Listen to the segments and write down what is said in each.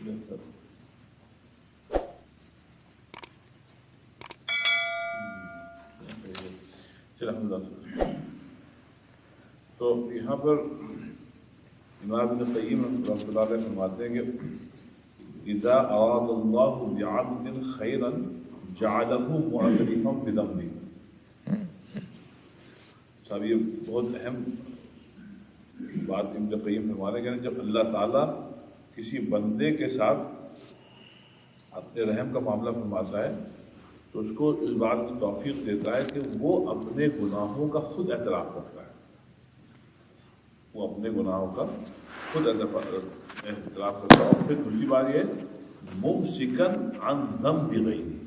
تو یہاں پر امام ابن قیم رحمۃ اللہ علیہ فرماتے ہیں کہ اذا اراد اللہ بعبد خیرا جعلہ معترفا بذنبہ. صاحب یہ بہت اہم بات ابن قیم فرما رہے ہیں کہ جب اللہ تعالیٰ کسی بندے کے ساتھ اپنے رحم کا معاملہ فرماتا ہے تو اس کو اس بات کی توفیق دیتا ہے کہ وہ اپنے گناہوں کا خود اعتراف کرتا ہے. وہ اپنے گناہوں کا خود اعتراف کرتا ہے. اور پھر دوسری بات یہ ممسکن عن ذنب غیرہ،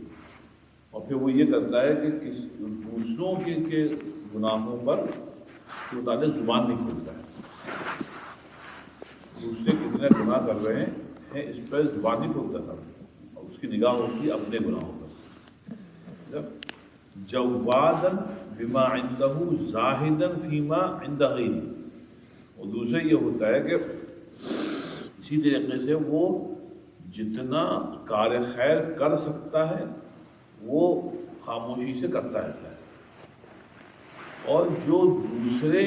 اور پھر وہ یہ کرتا ہے کہ دوسروں کے گناہوں پر متعلق زبان نہیں کھولتا ہے. دوسرے کتنے گناہ کر رہے ہیں اس پر زبان نہیں کھولتا تھا، اور اس کی نگاہ ہوتی ہے اپنے گناہوں پر. جوادا بما عنده زاہدا فیما عند غیرہ. اور دوسرے یہ ہوتا ہے کہ اسی طریقے سے وہ جتنا کار خیر کر سکتا ہے وہ خاموشی سے کرتا رہتا ہے، اور جو دوسرے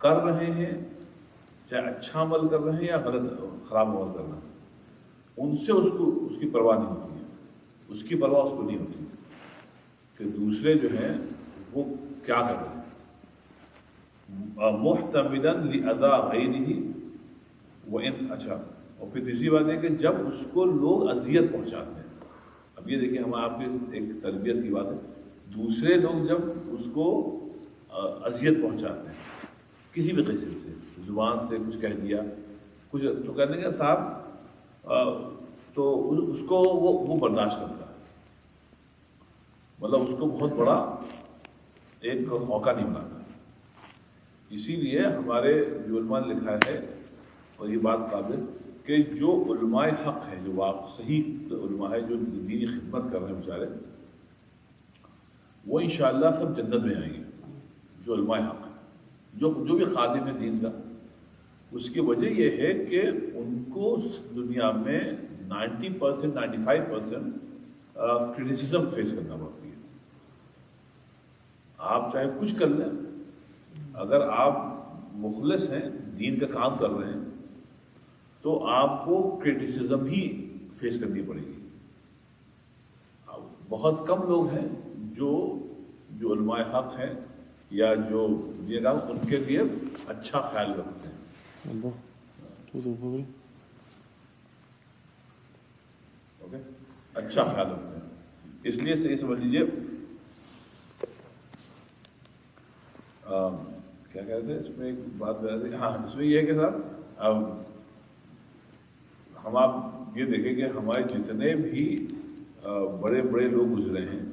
کر رہے ہیں چاہے اچھا عمل کر رہے ہیں یا غلط خراب عمل کر رہے ہیں ان سے اس کی پرواہ نہیں ہوتی ہے. اس کی پرواہ اس کو نہیں ہوتی کہ دوسرے جو ہیں وہ کیا کر رہے ہیں. محتملا لاذى غیرہ وان. اچھا، اور پھر تیسری بات ہے کہ جب اس کو لوگ اذیت پہنچاتے ہیں. اب یہ دیکھیں ہم آپ کی ایک تربیت کی بات ہے، دوسرے لوگ جب اس کو اذیت پہنچاتے ہیں کسی بھی قسم سے، زبان سے کچھ کہہ دیا کچھ، تو کہنے کا صاحب تو اس کو وہ برداشت کرتا ہے. مطلب اس کو بہت بڑا ایک موقع نہیں بناتا. اسی لیے ہمارے جو علماء نے لکھا ہے، اور یہ بات قابل کہ جو علماء حق ہیں، جو صحیح علماء ہے جو دینی خدمت کر رہے ہیں بیچارے، وہ انشاءاللہ سب جنت میں آئیں گے. جو علماء حق ہیں، جو بھی خادم ہے دین کا، اس کی وجہ یہ ہے کہ ان کو دنیا میں 90% 95% کرٹیسزم فیس کرنا پڑتی ہے. آپ چاہے کچھ کر لیں، اگر آپ مخلص ہیں، دین کا کام کر رہے ہیں، تو آپ کو کرٹیسزم ہی فیس کرنی پڑے گی. بہت کم لوگ ہیں جو علماء حق ہیں یا جو یہ کام ان کے لیے اچھا خیال رکھتے ہیں. اوکے، اچھا خیال رکھتے ہیں. اس لیے سے یہ سمجھ لیجیے کیا کہتے ہیں، اس میں ایک بات بتا دیں. ہاں، اس میں یہ ہے کہ صاحب ہم آپ یہ دیکھیں کہ ہمارے جتنے بھی بڑے بڑے لوگ گزرے ہیں،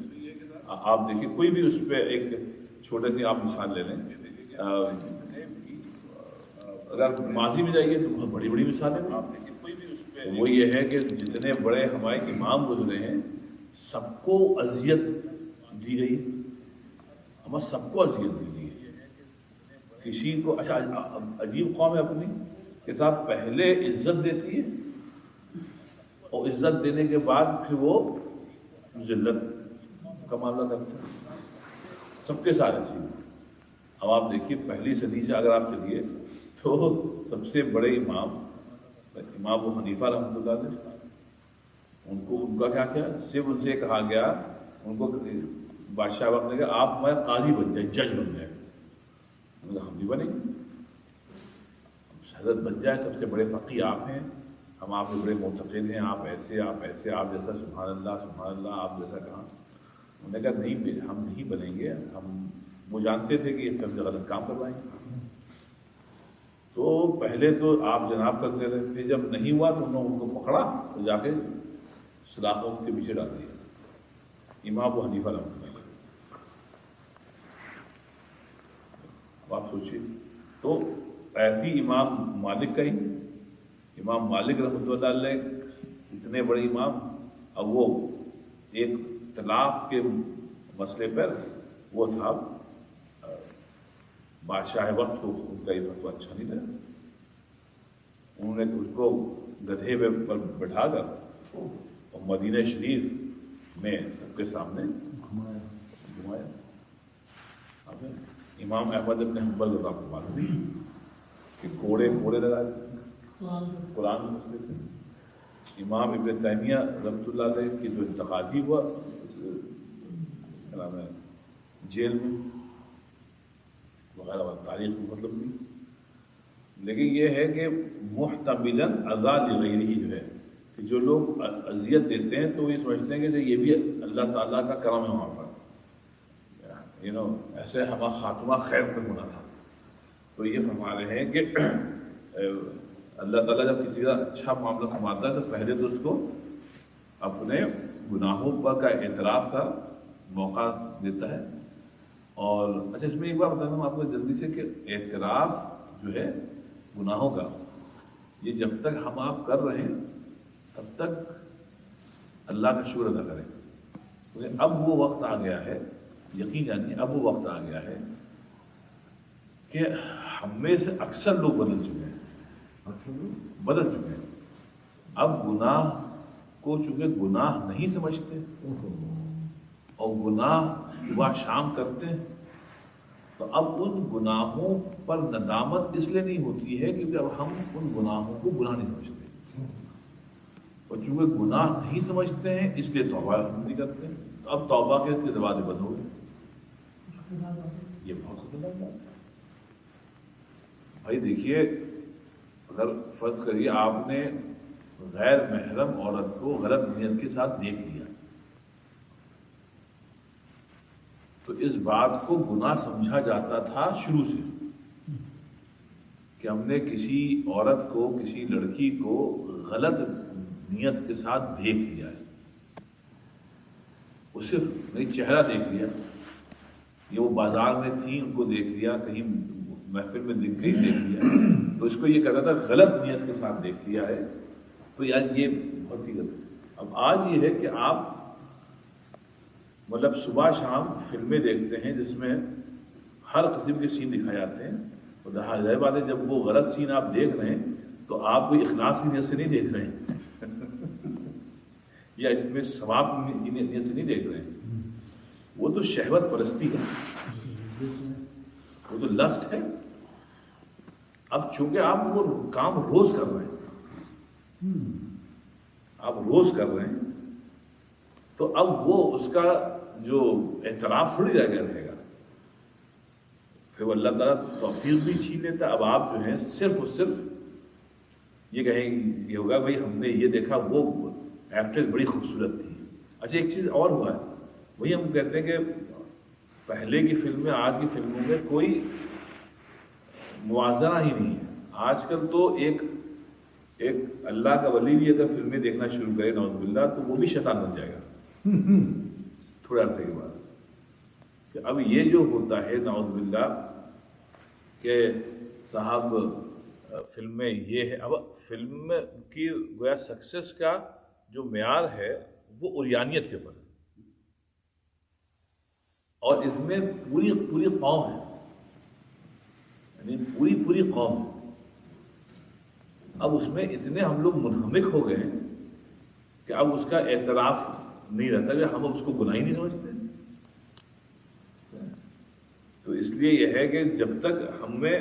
آپ دیکھیں کوئی بھی اس پہ ایک چھوٹے سی آپ مثال لے لیں. اگر ماضی میں جائیے تو بہت بڑی بڑی مثالیں ہیں. آپ دیکھیں کوئی بھی اس پہ وہ یہ ہے کہ جتنے بڑے ہمارے امام گزرے ہیں سب کو اذیت دی گئی. ہمیں سب کو اذیت دی گئی. کسی کو اچھا عجیب قوم ہے اپنی کہ صاحب پہلے عزت دیتی ہے اور عزت دینے کے بعد پھر وہ ذلت کا معاملہ کرتے ہیں. سب کے ساتھ ایسی. اب آپ دیکھیے پہلی صدی سے اگر آپ چلیے تو سب سے بڑے امام ابو حنیفہ رحمۃ اللہ علیہ، ان کا کیا صرف ان سے کہا گیا، ان کو بادشاہ وقت نے کہا آپ ہمارے قاضی بن جائیں، جج بن جائیں. ہم بھی بنیں گے، حضرت بن جائے. سب سے بڑے فقیہ آپ ہیں، ہم آپ کے بڑے معتقد ہیں، آپ ایسے آپ جیسا سبحان اللہ آپ جیسا کہاں. انہوں نے کہا نہیں، ہم نہیں بنیں گے. ہم وہ جانتے تھے کہ ہم سے غلط کام کروائیں گے. تو پہلے تو آپ جناب کرتے رہے، پھر جب نہیں ہوا تو انہوں نے ان کو پکڑا تو جا کے سلاخوں کے پیچھے ڈال دیا. امام ابو حنیفہ رحمۃ اللہ. اب آپ سوچیے تو ایسی امام مالک کا ہی، امام مالک رحمۃ اللہ علیہ اتنے بڑے امام، اب وہ ایک طلاق کے مسئلے پر وہ صاحب بادشاہ وقت کو ان کا یہ فتویٰ اچھا نہیں لگا. انہوں نے اس کو گدھے پر بٹھا کر اور مدینہ شریف میں سب کے سامنے گھمایا. امام احمد ابن حنبل کو آپ کو معلوم ہے کہ کوڑے لگا قرآن مسئلے تھے. امام ابن تیمیہ رحمۃ اللہ علیہ کی جو انتقال ہوا جیل میں وغیرہ تاریخ کو مطلب نہیں. لیکن یہ ہے کہ محتملاً اذى لغیرہ جو ہے کہ جو لوگ اذیت دیتے ہیں تو یہ سمجھتے ہیں کہ یہ بھی اللہ تعالیٰ کا کرم ہے وہاں پر. ایسے ہمارا خاتمہ خیر پہ ہونا تھا. تو یہ فرما رہے ہیں کہ اللہ تعالیٰ جب کسی کا اچھا معاملہ فرماتا ہے تو پہلے تو اس کو اپنے گناہوں پر کا اعتراف کا موقع دیتا ہے. اور اچھا اس میں ایک بات بتانا ہوں آپ کو جلدی سے کہ اعتراف جو ہے گناہوں کا یہ جب تک ہم آپ کر رہے ہیں تب تک اللہ کا شکر ادا کریں. کیونکہ اب وہ وقت آ گیا ہے, یقین جانیے اب وہ وقت آ گیا ہے کہ ہم میں سے اکثر لوگ بدل چکے ہیں. اب گناہ کو چونکہ گناہ نہیں سمجھتے اور گناہ صبح شام کرتے ہیں تو اب ان گناہوں پر ندامت اس لیے نہیں ہوتی ہے کیونکہ اب ہم ان گناہوں کو گناہ نہیں سمجھتے, اور چونکہ گناہ نہیں سمجھتے ہیں اس لیے توبہ نہیں کرتے ہیں. تو اب توبہ کے دروازے بند ہو گئے. یہ بہت خطرناک بات ہے بھائی. دیکھیے اگر فرض کریے آپ نے غیر محرم عورت کو غلط نیت کے ساتھ دیکھ لیا تو اس بات کو گناہ سمجھا جاتا تھا شروع سے کہ ہم نے کسی عورت کو, کسی لڑکی کو غلط نیت کے ساتھ دیکھ لیا ہے. وہ صرف نہیں چہرہ دیکھ لیا, یہ وہ بازار میں تھی ان کو دیکھ لیا, کہیں محفل میں دکھ گئی دیکھ لیا, تو اس کو یہ کہتا تھا غلط نیت کے ساتھ دیکھ لیا ہے. تو یار یہ بہت ہی غلط ہے. اب آج یہ ہے کہ آپ مطلب صبح شام فلمیں دیکھتے ہیں جس میں ہر قسم کے سین دکھائے جاتے ہیں, اور ظاہر بات ہے جب وہ غلط سین آپ دیکھ رہے ہیں تو آپ کوئی اخلاص کی نیت سے نہیں دیکھ رہے ہیں یا اس میں ثواب کی نیت سے نہیں دیکھ رہے ہیں. وہ تو شہوت پرستی ہے, وہ تو لسٹ ہے. اب چونکہ آپ وہ کام روز کر رہے ہیں, آپ روز کر رہے ہیں تو اب وہ اس کا جو اعتراف تھوڑی رہ گیا رہے گا. پھر وہ اللہ تعالیٰ توفیق بھی چھین لیتا. اب آپ جو ہیں صرف اور صرف یہ کہیں یہ ہوگا بھائی ہم نے یہ دیکھا وہ ایکٹریس بڑی خوبصورت تھی. اچھا ایک چیز اور ہوا ہے, وہی ہم کہتے ہیں کہ پہلے کی فلمیں آج کی فلموں میں کوئی موازنہ ہی نہیں ہے. آج کل تو ایک اللہ کا ولی بھی اگر فلمیں دیکھنا شروع کرے نعوذ باللہ تو وہ بھی شیطان بن جائے گا تھوڑے عرصے کے بعد. کہ اب یہ جو ہوتا ہے نعوذ باللہ کہ صاحب فلمیں یہ ہے, اب فلم کی گویا سکسیس کا جو معیار ہے وہ عریانیت کے اوپر ہے, اور اس میں پوری قوم ہے, یعنی پوری قوم ہے. اب اس میں اتنے ہم لوگ منہمک ہو گئے ہیں کہ اب اس کا اعتراف نہیں رہتا کہ ہم اب اس کو گناہ ہی نہیں سمجھتے. تو اس لیے یہ ہے کہ جب تک ہم میں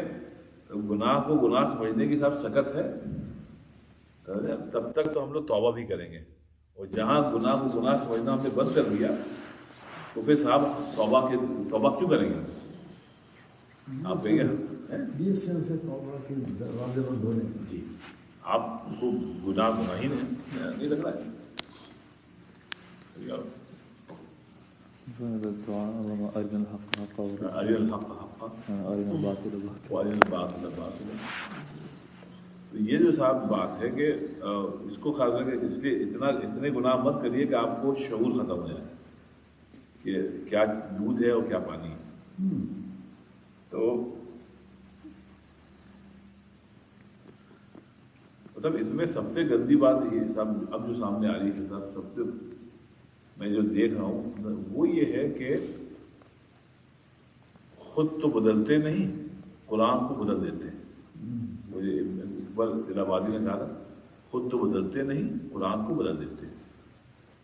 گناہ کو گناہ سمجھنے کی صاحب سکت ہے تب تک تو ہم لوگ توبہ بھی کریں گے. اور جہاں گناہ کو گناہ سمجھنا ہم نے بند کر دیا تو پھر صاحب توبہ کیوں کریں گے آپ کہیں گے 20 سال سے توبہ کے دروازے بند ہونے. جی آپ کو گناہ ہی نہیں لگ رہا ہے. أرنا الحق حقا وارنا الباطل باطلا. تو یہ جو صاحب بات ہے کہ اس کو خاص کر کے اس لیے اتنے گناہ مت کریے کہ آپ کو شعور ختم ہو جائے کہ کیا دودھ ہے اور کیا پانی ہے. تو مطلب اس میں سب سے گندی بات یہ سب اب جو سامنے آ رہی ہے صاحب, سب سے میں جو دیکھ رہا ہوں وہ یہ ہے کہ خود تو بدلتے نہیں, قرآن کو بدل دیتے ہیں. مجھے اقبال الہ آبادی نے کہا تھا خود تو بدلتے نہیں، قرآن کو بدل دیتے ہیں۔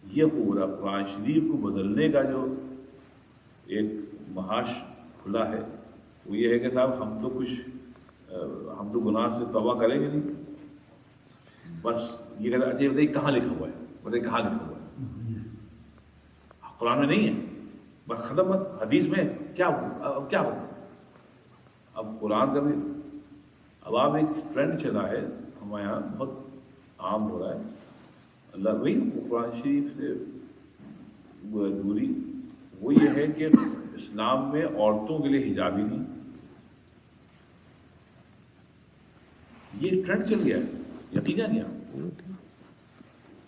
یہ خوب قرآن شریف کو بدلنے کا جو ایک محاش کھلا ہے وہ یہ ہے کہ صاحب ہم تو گناہ سے توبہ کریں گے نہیں، بس یہ کہتے ہیں اچھا بتائیے کہاں لکھا ہوا ہے، بتائیے کہاں لکھا ہوا ہے، قرآن میں نہیں ہے، بس ختم بات، حدیث میں کیا ہو، اب قرآن کا بھی اب آپ ایک ٹرینڈ چلا ہے ہمارے یہاں بہت عام ہو رہا ہے، اللہ وہی قرآن شریف سے دوری وہ یہ ہے کہ اسلام میں عورتوں کے لیے حجاب ہی نہیں، یہ ٹرینڈ چل گیا ہے، یقیناً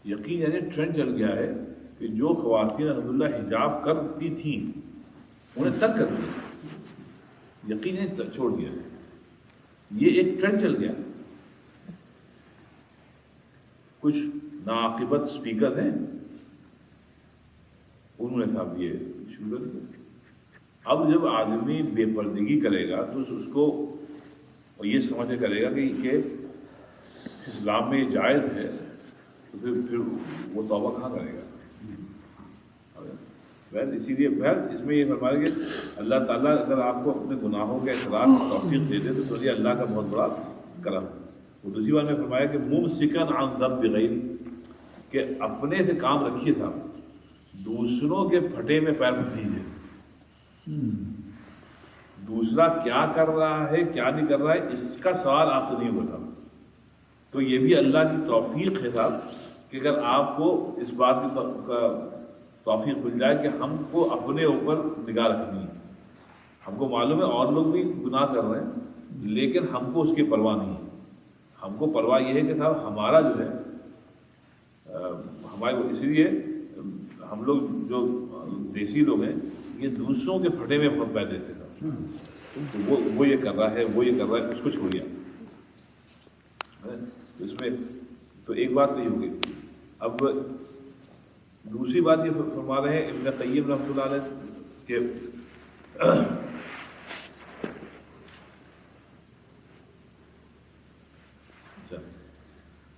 یعنی ٹرینڈ چل گیا ہے کہ جو خواتین الحمدللہ حجاب کرتی تھیں انہیں ترک کر دیا، یقیناً چھوڑ دیا، یہ ایک ٹرینڈ چل گیا۔ کچھ ناعاقبت اسپیکر ہیں انہوں نے صاحب یہ شروع کر دیا۔ اب جب آدمی بے پردگی کرے گا تو اس کو یہ سمجھ کرے گا کہ اسلام میں یہ جائز ہے، تو پھر وہ توبہ کہاں کرے گا؟ بہت اسی لیے بہت اس میں یہ فرمایا کہ اللہ تعالیٰ اگر آپ کو اپنے گناہوں کے اعتراف کی توفیق دے دے تو سمجھیے اللہ کا بہت بڑا کرم۔ وہ دوسری بات میں فرمایا کہ ممسکن عن ذنب غیر، کہ اپنے سے کام رکھیے تھا، دوسروں کے پھٹے میں پیر مت دیجیے، دوسرا کیا کر رہا ہے کیا نہیں کر رہا ہے اس کا سوال آپ کو نہیں ہوتا، تو یہ بھی اللہ کی توفیق ہے صاحب کہ اگر آپ کو اس بات کی توفیق مل جائے کہ ہم کو اپنے اوپر نگاہ رکھنی ہے، ہم کو معلوم ہے اور لوگ بھی گناہ کر رہے ہیں لیکن ہم کو اس کی پرواہ نہیں ہے، ہم کو پرواہ یہ ہے کہ صاحب ہمارا جو ہے ہمارے اسی لیے ہم لوگ جو دیسی لوگ ہیں یہ دوسروں کے پھٹے میں بہت پیر دیتے تھے، وہ یہ کر رہا ہے وہ یہ کر رہا ہے اس کو چھوڑیا، اس میں تو ایک بات نہیں ہوگی۔ اب دوسری بات یہ فرما رہے ہیں ابن قیم رحمۃ اللہ علیہ کہ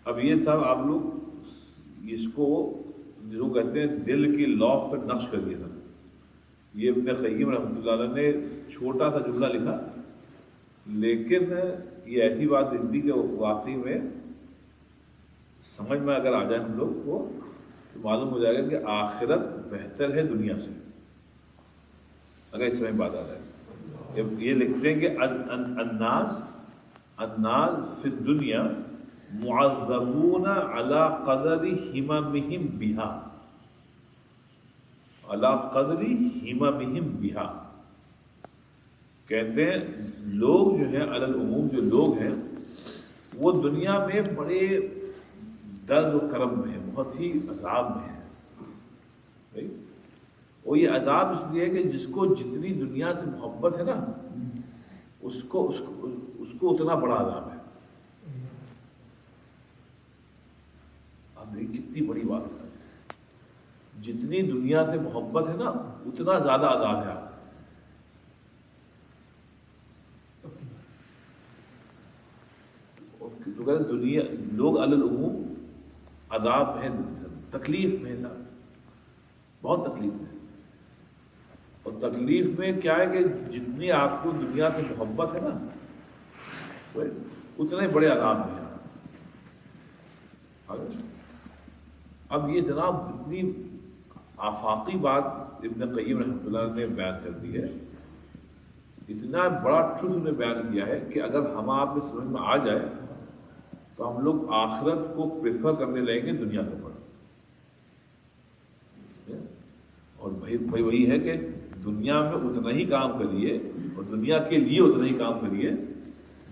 اب یہ صاحب آپ لوگ اس کو جو کہتے ہیں دل کی لوح پر نقش کر دیا تھا، یہ ابن قیم رحمۃ اللہ علیہ نے چھوٹا سا جملہ لکھا لیکن یہ ایسی بات لکھ دی کہ واقعی میں سمجھ میں اگر آ جائے ہم لوگ کو تو معلوم ہو جائے گا کہ آخرت بہتر ہے دنیا سے، اگر اس میں بات آ جائے۔ یہ لکھتے ہیں کہ الناس فی الدنیا معذبون علی قدر ہممہم بہا، علی قدر ہممہم بہا، کہتے ہیں لوگ جو ہیں علی العموم جو لوگ ہیں وہ دنیا میں بڑے درد و کرم میں ہیں، بہت ہی عذاب میں ہیں، اور یہ عذاب اس لیے کہ جس کو جتنی دنیا سے محبت ہے نا اس کو اتنا بڑا عذاب ہے۔ اب دیکھ کتنی بڑی بات ہے، جتنی دنیا سے محبت ہے نا اتنا زیادہ عذاب ہے۔ تو کہتے دنیا لوگ علی العموم عذاب ہے، تکلیف میں ہے، بہت تکلیف میں، اور تکلیف میں کیا ہے کہ جتنی آپ کو دنیا سے محبت ہے نا اتنے بڑے عذاب میں ہے۔ اب یہ جناب اتنی آفاقی بات ابن قیم رحمۃ اللہ نے بیان کر دی ہے، اتنا بڑا ٹروتھ نے بیان کیا ہے کہ اگر ہم آپ کے سمجھ میں آ جائے تو ہم لوگ آخرت کو پریفر کرنے لگیں گے دنیا کے اوپر۔ اور بھائی وہی ہے کہ دنیا میں اتنا ہی کام کریے اور دنیا کے لیے اتنا ہی کام کریے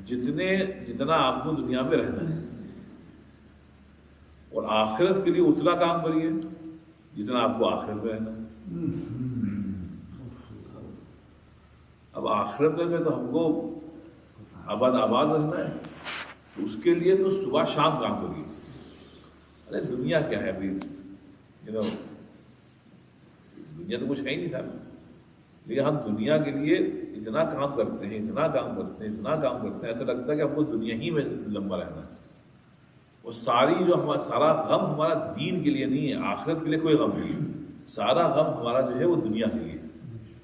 جتنا آپ کو دنیا میں رہنا ہے، اور آخرت کے لیے اتنا کام کریے جتنا آپ کو آخرت میں رہنا ہے۔ اب آخرت میں تو ہم کو آباد رہنا ہے، تو اس کے لیے تو صبح شام کام کریے۔ ارے دنیا کیا ہے ابھی، دنیا تو کچھ ہے ہی نہیں تھا، لیکن ہم دنیا کے لیے اتنا کام کرتے ہیں، ایسا لگتا ہے کہ ہم کو دنیا ہی میں لمبا رہنا ہے، اور ساری جو ہمارا سارا غم ہمارا دین کے لیے نہیں ہے، آخرت کے لیے کوئی غم نہیں ہے، سارا غم ہمارا جو ہے وہ دنیا کے لیے.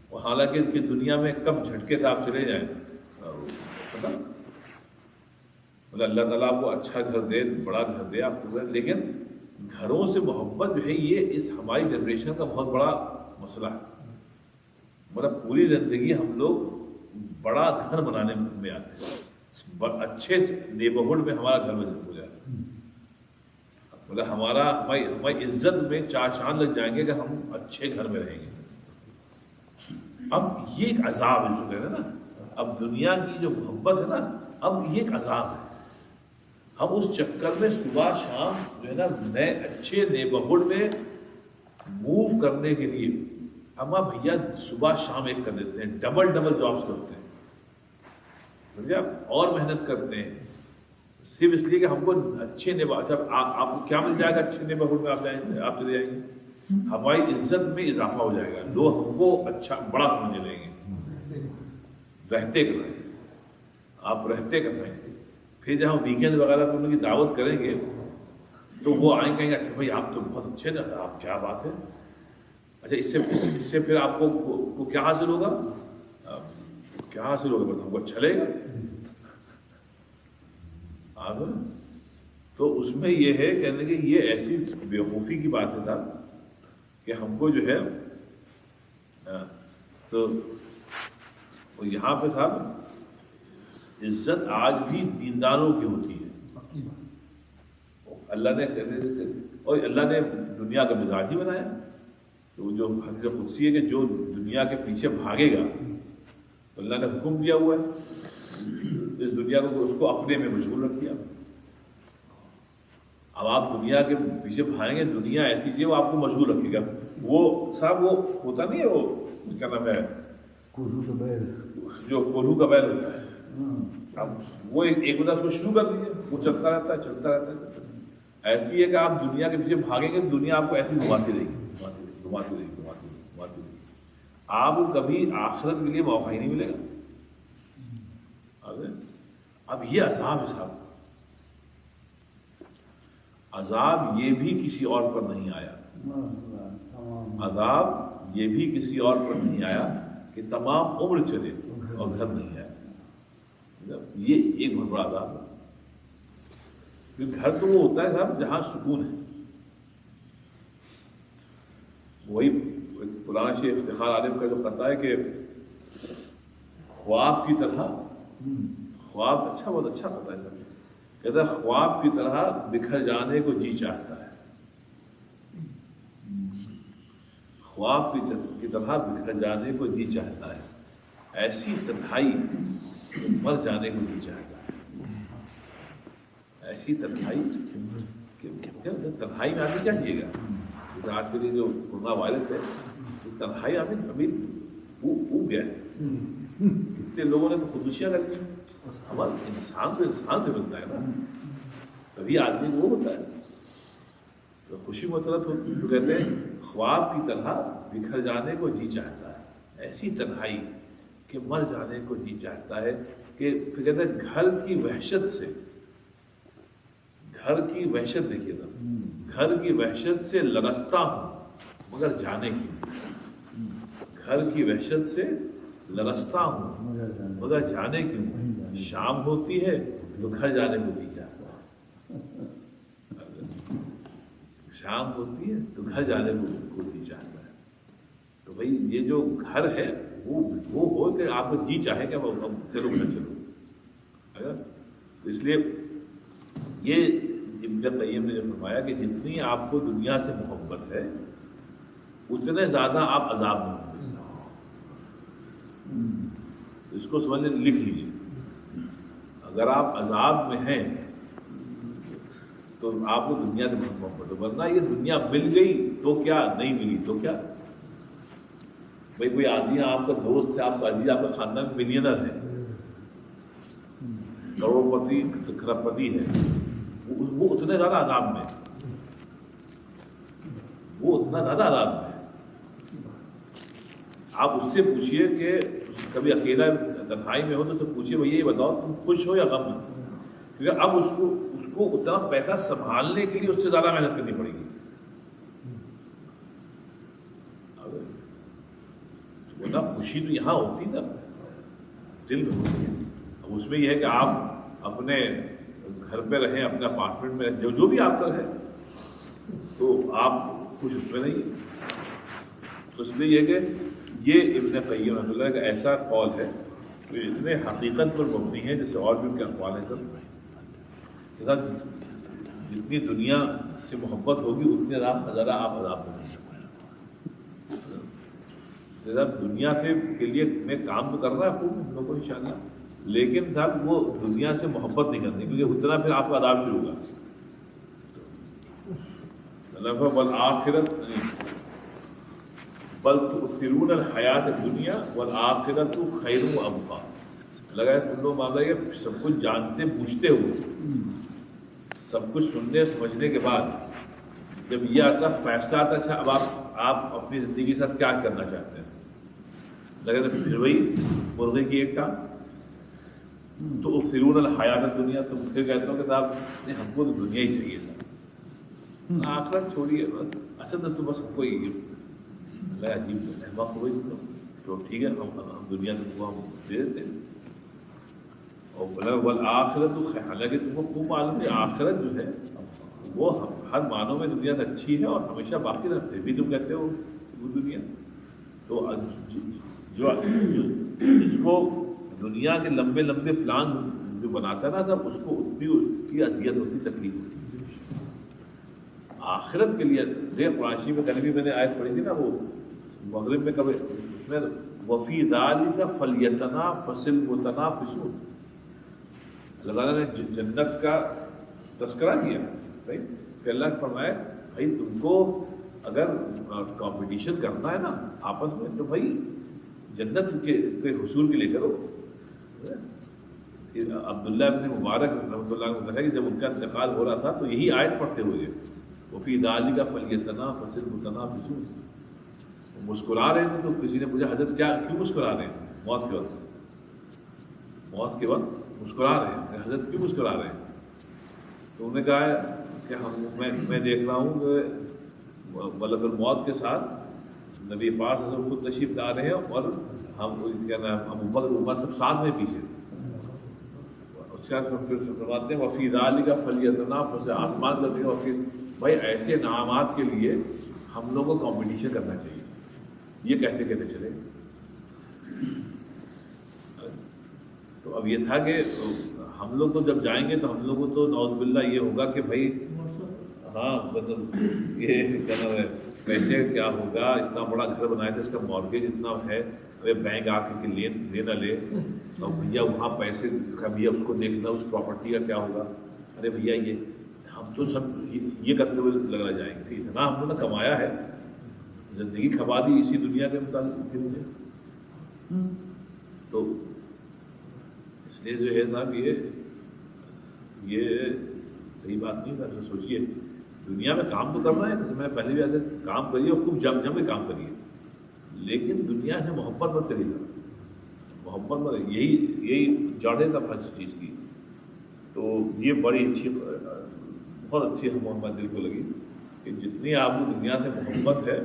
اور حالانکہ کہ دنیا میں کب جھٹکے سے آپ چلے جائیں پتہ، مطلب اللہ تعالیٰ آپ کو اچھا گھر دے، بڑا گھر دے آپ کو، لیکن گھروں سے محبت جو ہے یہ اس ہماری جنریشن کا بہت بڑا مسئلہ ہے. مطلب پوری زندگی ہم لوگ بڑا گھر بنانے میں آتے ہیں، اچھے نیبرہڈ میں ہمارا گھر ہو جائے، مطلب ہماری عزت میں 4 چاند لگ جائیں گے کہ ہم اچھے گھر میں رہیں گے. اب یہ ایک عذاب ہے جو کہہ رہے ہیں نا، اب دنیا کی جو محبت ہے نا، اب یہ ایک عذاب ہے. ہم اس چکر میں صبح شام جو ہے نا نئے اچھے نیبرہڈ میں موو کرنے کے لیے ہم بھیا صبح شام ایک کر دیتے ہیں، ڈبل جابس کرتے ہیں، سمجھے آپ، اور محنت کرتے ہیں صرف اس لیے کہ ہم کو اچھے آپ کو کیا مل جائے گا اچھے نیبرہڈ میں آپ جائیں گے، آپ چلے جائیں گے، ہماری عزت میں اضافہ ہو جائے گا، لوگ ہم کو اچھا بڑا سمجھنے لیں گے. رہتے کر رہے ہیں آپ، رہتے کر رہے ہیں. پھر جب ہم ویکینڈ وغیرہ پہ ان کی دعوت کریں گے تو وہ آئیں کہیں گے اچھا بھائی آپ تو بہت اچھے نا، آپ کیا بات ہے، اچھا اس سے پھر آپ کو کیا حاصل ہوگا، کیا حاصل ہوگا، بس ہم کو اچھا لگے گا. تو اس میں یہ ہے کہنے کہ یہ ایسی بیوقوفی کی بات ہے صاحب کہ ہم کو جو ہے تو یہاں پہ صاحب عزت آج بھی دینداروں کی ہوتی ہے. اللہ نے اور اللہ نے دنیا کا مزاج ہی بنایا، تو جو حدیث قدسی ہے کہ جو دنیا کے پیچھے بھاگے گا تو اللہ نے حکم دیا ہوا ہے اس دنیا کو اس کو اپنے میں مشغول رکھ دیا. اب آپ دنیا کے پیچھے بھاگیں گے، دنیا ایسی چیز ہے وہ آپ کو مشغول رکھے گا. وہ صاحب وہ ہوتا نہیں ہے، وہ کیا نام ہے، جو کولہو کا بیل ہوتا ہے، اب وہ ایک بار اس کو شروع کر دیجیے، وہ چلتا رہتا ہے چلتا رہتا ہے. ایسی ہے کہ آپ دنیا کے پیچھے بھاگیں گے، دنیا آپ کو ایسی گھماتی رہے گی، گھماتی رہے گی. آپ کو کبھی آخرت کے لیے موقع ہی نہیں ملے گا. اب یہ عذاب ہے صاحب، عذاب یہ بھی کسی اور پر نہیں آیا، عذاب یہ بھی کسی اور پر نہیں آیا کہ تمام عمر چلے اور گھر نہیں آیا. یہ ایک بہت بڑا عذاب ہے. گھر تو وہ ہوتا ہے صاحب جہاں سکون ہے. وہی پرانا شیخ افتخار عالم کا جو کہتا ہے کہ خواب کی طرح، خواب اچھا بہت اچھا پتا ہے، کہتا ہے خواب کی طرح بکھر جانے کو جی چاہتا ہے، خواب کی طرح بکھر جانے کو جی چاہتا ہے، ایسی تنہائی مر جانے کو جی چاہتا ہے. ایسی تنہائی تنہائی میں آدمی کیا کیے گا، آج کے لیے جو کورونا وائرس ہے تنہائی آدمی ابھی اوب گیا ہے. کتنے لوگوں نے تو خودکشیاں کر لی. ہمارا انسان تو انسان سے ملتا ہے نا، تبھی آدمی وہ ہوتا ہے. تو خوشی مسرت ہوتی تو کہتے ہیں خواب کی طرح بکھر جانے کو جی چاہتا ہے، ایسی تنہائی کہ مر جانے کو جی چاہتا ہے. کہ پھر کہتے ہیں گھر کی وحشت سے، گھر کی وحشت دیکھیے نا، گھر کی وحشت سے لرزتا ہوں مگر جانے کی، گھر کی وحشت سے لرزتا ہوں مگر جانے کیوں، شام ہوتی ہے تو گھر جانے کو جی چاہتا ہے، شام ہوتی ہے تو گھر جانے کو جی چاہتا ہے. تو بھائی یہ جو گھر ہے وہ ہو کہ آپ کو جی چاہے کہ چلو گھر چلو. اس لیے یہ ابن قیم نے جو فرمایا کہ جتنی آپ کو دنیا سے محبت ہے اتنے زیادہ آپ عذاب میں ہوں گے. اس کو سمجھ لکھ لیجیے، اگر آپ عذاب میں ہیں تو آپ کو دنیا سے محبت ہے، ورنہ یہ دنیا مل گئی تو کیا، نہیں ملی تو کیا. بھائی کوئی آدمی آپ کا دوست ہے، آپ کا عزیز، آپ کا خاندان ملینر ہے، کروڑ پتی کھرب پتی ہے، وہ اتنے زیادہ عذاب میں، وہ اتنا زیادہ عذاب میں. آپ اس سے پوچھئے کہ کبھی اکیلا تنہائی میں ہو تو پوچھئے بھائی یہ بتاؤ تم خوش ہو یا غم میں. کیونکہ اب اس کو اتنا پیسہ سنبھالنے کے لیے اس سے زیادہ محنت کرنی پڑے گی. ورنہ خوشی تو یہاں ہوتی نا دل میں ہوتی ہے. اب اس میں یہ ہے کہ آپ اپنے گھر پہ رہیں, اپنے اپارٹمنٹ میں رہیں, جو بھی آپ کا ہے تو آپ خوش اس میں نہیں ہیں. تو اس لیے یہ کہ یہ ابن قیم رحمۃ اللہ کا ایسا قول ہے جو اتنے حقیقت پر مبنی ہے, جیسے اور بھی ان کے اقوال ہیں سب, جتنی دنیا سے محبت ہوگی اتنے زیادہ آپ عذاب میں دنیا سے کے لیے میں کام تو کرنا ہے خوب ہم لوگوں کو انشاءاللہ, لیکن صاحب وہ دنیا سے محبت نہیں کرنی, کیونکہ اتنا پھر آپ کا عذاب شروع ہوگا. والآخرت بل تؤثرون الحیات الدنیا والآخرت خیر و ابقیٰ. لگا ہے تم لوگ مانگا یہ سب کچھ جانتے بوجھتے ہوئے, سب کچھ سننے سمجھنے کے بعد جب یہ آتا فیصلہ آتا, اچھا اب آپ اپنی زندگی کے ساتھ کیا کرنا چاہتے ہیں, لگا پھر وہی مرغے کی ایک کام تو تؤثرون الحیات الدنیا. تم پھر کہتے ہو کہ صاحب ہم کو تو دنیا ہی چاہیے صاحب, آخرت چھوڑیے, اصل تو بس ہم کو یہ عجیب احمق ہوئی تو ٹھیک ہے ہم دنیا کو ہم دے دیتے ہیں. اور آخرت حالانکہ تم کو خوب معلوم ہے آخرت جو ہے وہ ہر معنوں میں دنیا سے اچھی ہے اور ہمیشہ باقی رہتے, پھر بھی تم کہتے ہو وہ دنیا. تو جو اس کو دنیا کے لمبے لمبے پلان جو بناتا ہے نا تب اس کو اتنی اس کی اذیت ہوتی, تکلیف ہوتی. آخرت کے لیے دیکھ قرآن میں کل بھی میں نے آیت پڑھی تھی نا, وہ مغرب میں کبھی اس میں وفی ذالک فلیتنافس المتنافسون, اللہ تعالیٰ نے جنت کا تذکرہ کیا, پھر اللہ نے فرمایا بھائی تم کو اگر کمپٹیشن کرنا ہے نا آپس میں تو بھائی جنت کے حصول کے لیے کرو. عبداللہ ابن مبارک رحمۃ اللہ عنہ کہ جب ان کا انتقال ہو رہا تھا تو یہی آیت پڑھتے ہوئے وفی ذالک فلیتنافس المتنافسون. مسکرا رہے تھے تو کسی نے پوچھا حضرت کیوں مسکرا رہے ہیں موت کے وقت, موت کے وقت مسکرا رہے ہیں, حضرت کیوں مسکرا رہے ہیں؟ تو انہوں نے کہا کہ میں دیکھ رہا ہوں کہ ملک الموت کے ساتھ نبی پاک حضرت خود تشریف لا رہے ہیں اور ہم کیا نام ہم عمر سب ساتھ میں پیچھے. اس کا پھر فرماتے ہیں وفی ذالک فلیتنافس, آسمان کرتے ہیں وفی, بھائی ایسے انعامات کے لیے ہم لوگوں کو کمپٹیشن کرنا چاہیے. یہ کہتے کہتے چلے. تو اب یہ تھا کہ ہم لوگ تو جب جائیں گے تو ہم لوگوں تو نعوذ باللہ یہ ہوگا کہ بھائی ہاں مطلب یہ کیا نام ہے کیسے کیا ہوگا, اتنا بڑا گھر بنایا تھا اس کا مارگیج اتنا ہے, ارے بینک آ کے لے نہ لے, اور بھیا وہاں پیسے بھیا اس کو دیکھنا اس پراپرٹی کا کیا ہوگا, ارے بھیا یہ ہم تو سب یہ کرتے ہوئے لگا جائیں گے. اتنا ہم نے کمایا ہے, زندگی کھپا دی اسی دنیا کے متعلق مجھے. تو اس لیے جو ہے صاحب یہ صحیح بات نہیں تھا. سوچیے دنیا میں کام تو کرنا ہے, میں پہلے بھی آتے کام کریے, خوب جم کے کام کریے, لیکن دنیا سے محبت مت کریے گا. محبت مت, یہی جڑ ہے ہر چیز کی. تو یہ بڑی اچھی بہت اچھی محبت دل کو لگی کہ جتنی آپ کو دنیا سے محبت ہے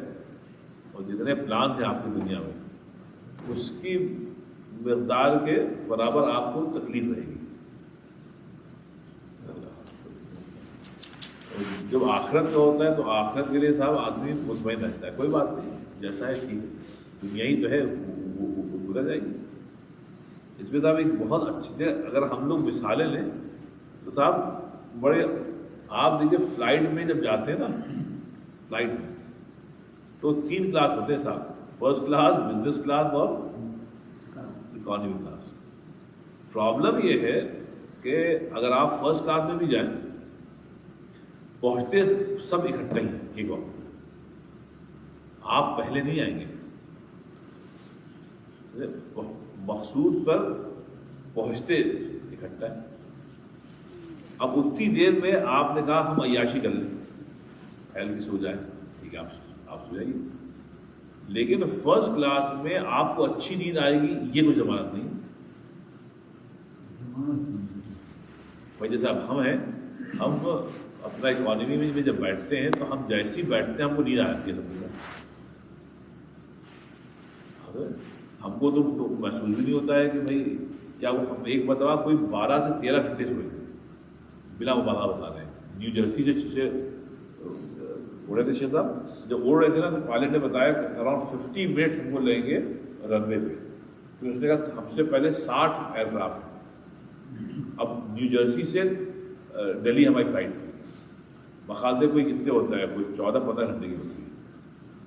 اور جتنے پلان تھے آپ کی دنیا میں اس کی مقدار کے برابر آپ کو تکلیف رہے گی. جب آخرت کا ہوتا ہے تو آخرت کے لیے صاحب آدمی مطمئن رہتا ہے, کوئی بات نہیں جیسا ہے ٹھیک, دنیا ہی تو ہے وہ گزر جائے گی. اس میں صاحب ایک بہت اچھی, اگر ہم لوگ مثالیں لیں تو صاحب بڑے, آپ دیکھیے فلائٹ میں جب جاتے ہیں نا, فلائٹ میں تو 3 کلاس ہوتے ہیں صاحب, فرسٹ کلاس, بزنس کلاس اور اکانومی کلاس. پرابلم یہ ہے کہ اگر آپ فرسٹ کلاس میں بھی جائیں پہنچتے سب اکٹھے ہیں ایک وقت, آپ پہلے نہیں آئیں گے, مقصود پر پہنچتے اکٹھا ہے. اب اتنی دیر میں آپ نے کہا ہم عیاشی کر لیں, پھیل کے سو جائیں, ٹھیک ہے آپ سو جائیے, لیکن فرسٹ کلاس میں آپ کو اچھی نیند آئے گی یہ کوئی ضمانت نہیں. بھائی جیسے اب ہم ہیں، ہم اپنا اکانومی میں جب بیٹھتے ہیں تو ہم جیسے ہی بیٹھتے ہیں ہم کو نیند آتی ہے سمجھو، ہم کو تو محسوس بھی نہیں ہوتا ہے کہ بھائی کیا وہ ہم ایک مرتبہ کوئی 12 سے 13 گھنٹے سوئے تھے بلا مبالغہ بتا رہے ہیں، نیو جرسی سے اڑے تھے شیخ صاحب، جب اڑ رہے تھے نا تو پائلٹ نے بتایا کہ اراؤنڈ 50 منٹس ہم کو لگیں گے رن وے پہ، پھر اس نے کہا ہم سے پہلے 60 ایئرکرافٹ ہیں، اب نیو جرسی سے دہلی ہماری فلائٹ تھی، مخالطے کوئی کتنے ہوتا ہے، کوئی 14-15 گھنٹے کی ہوتی ہے،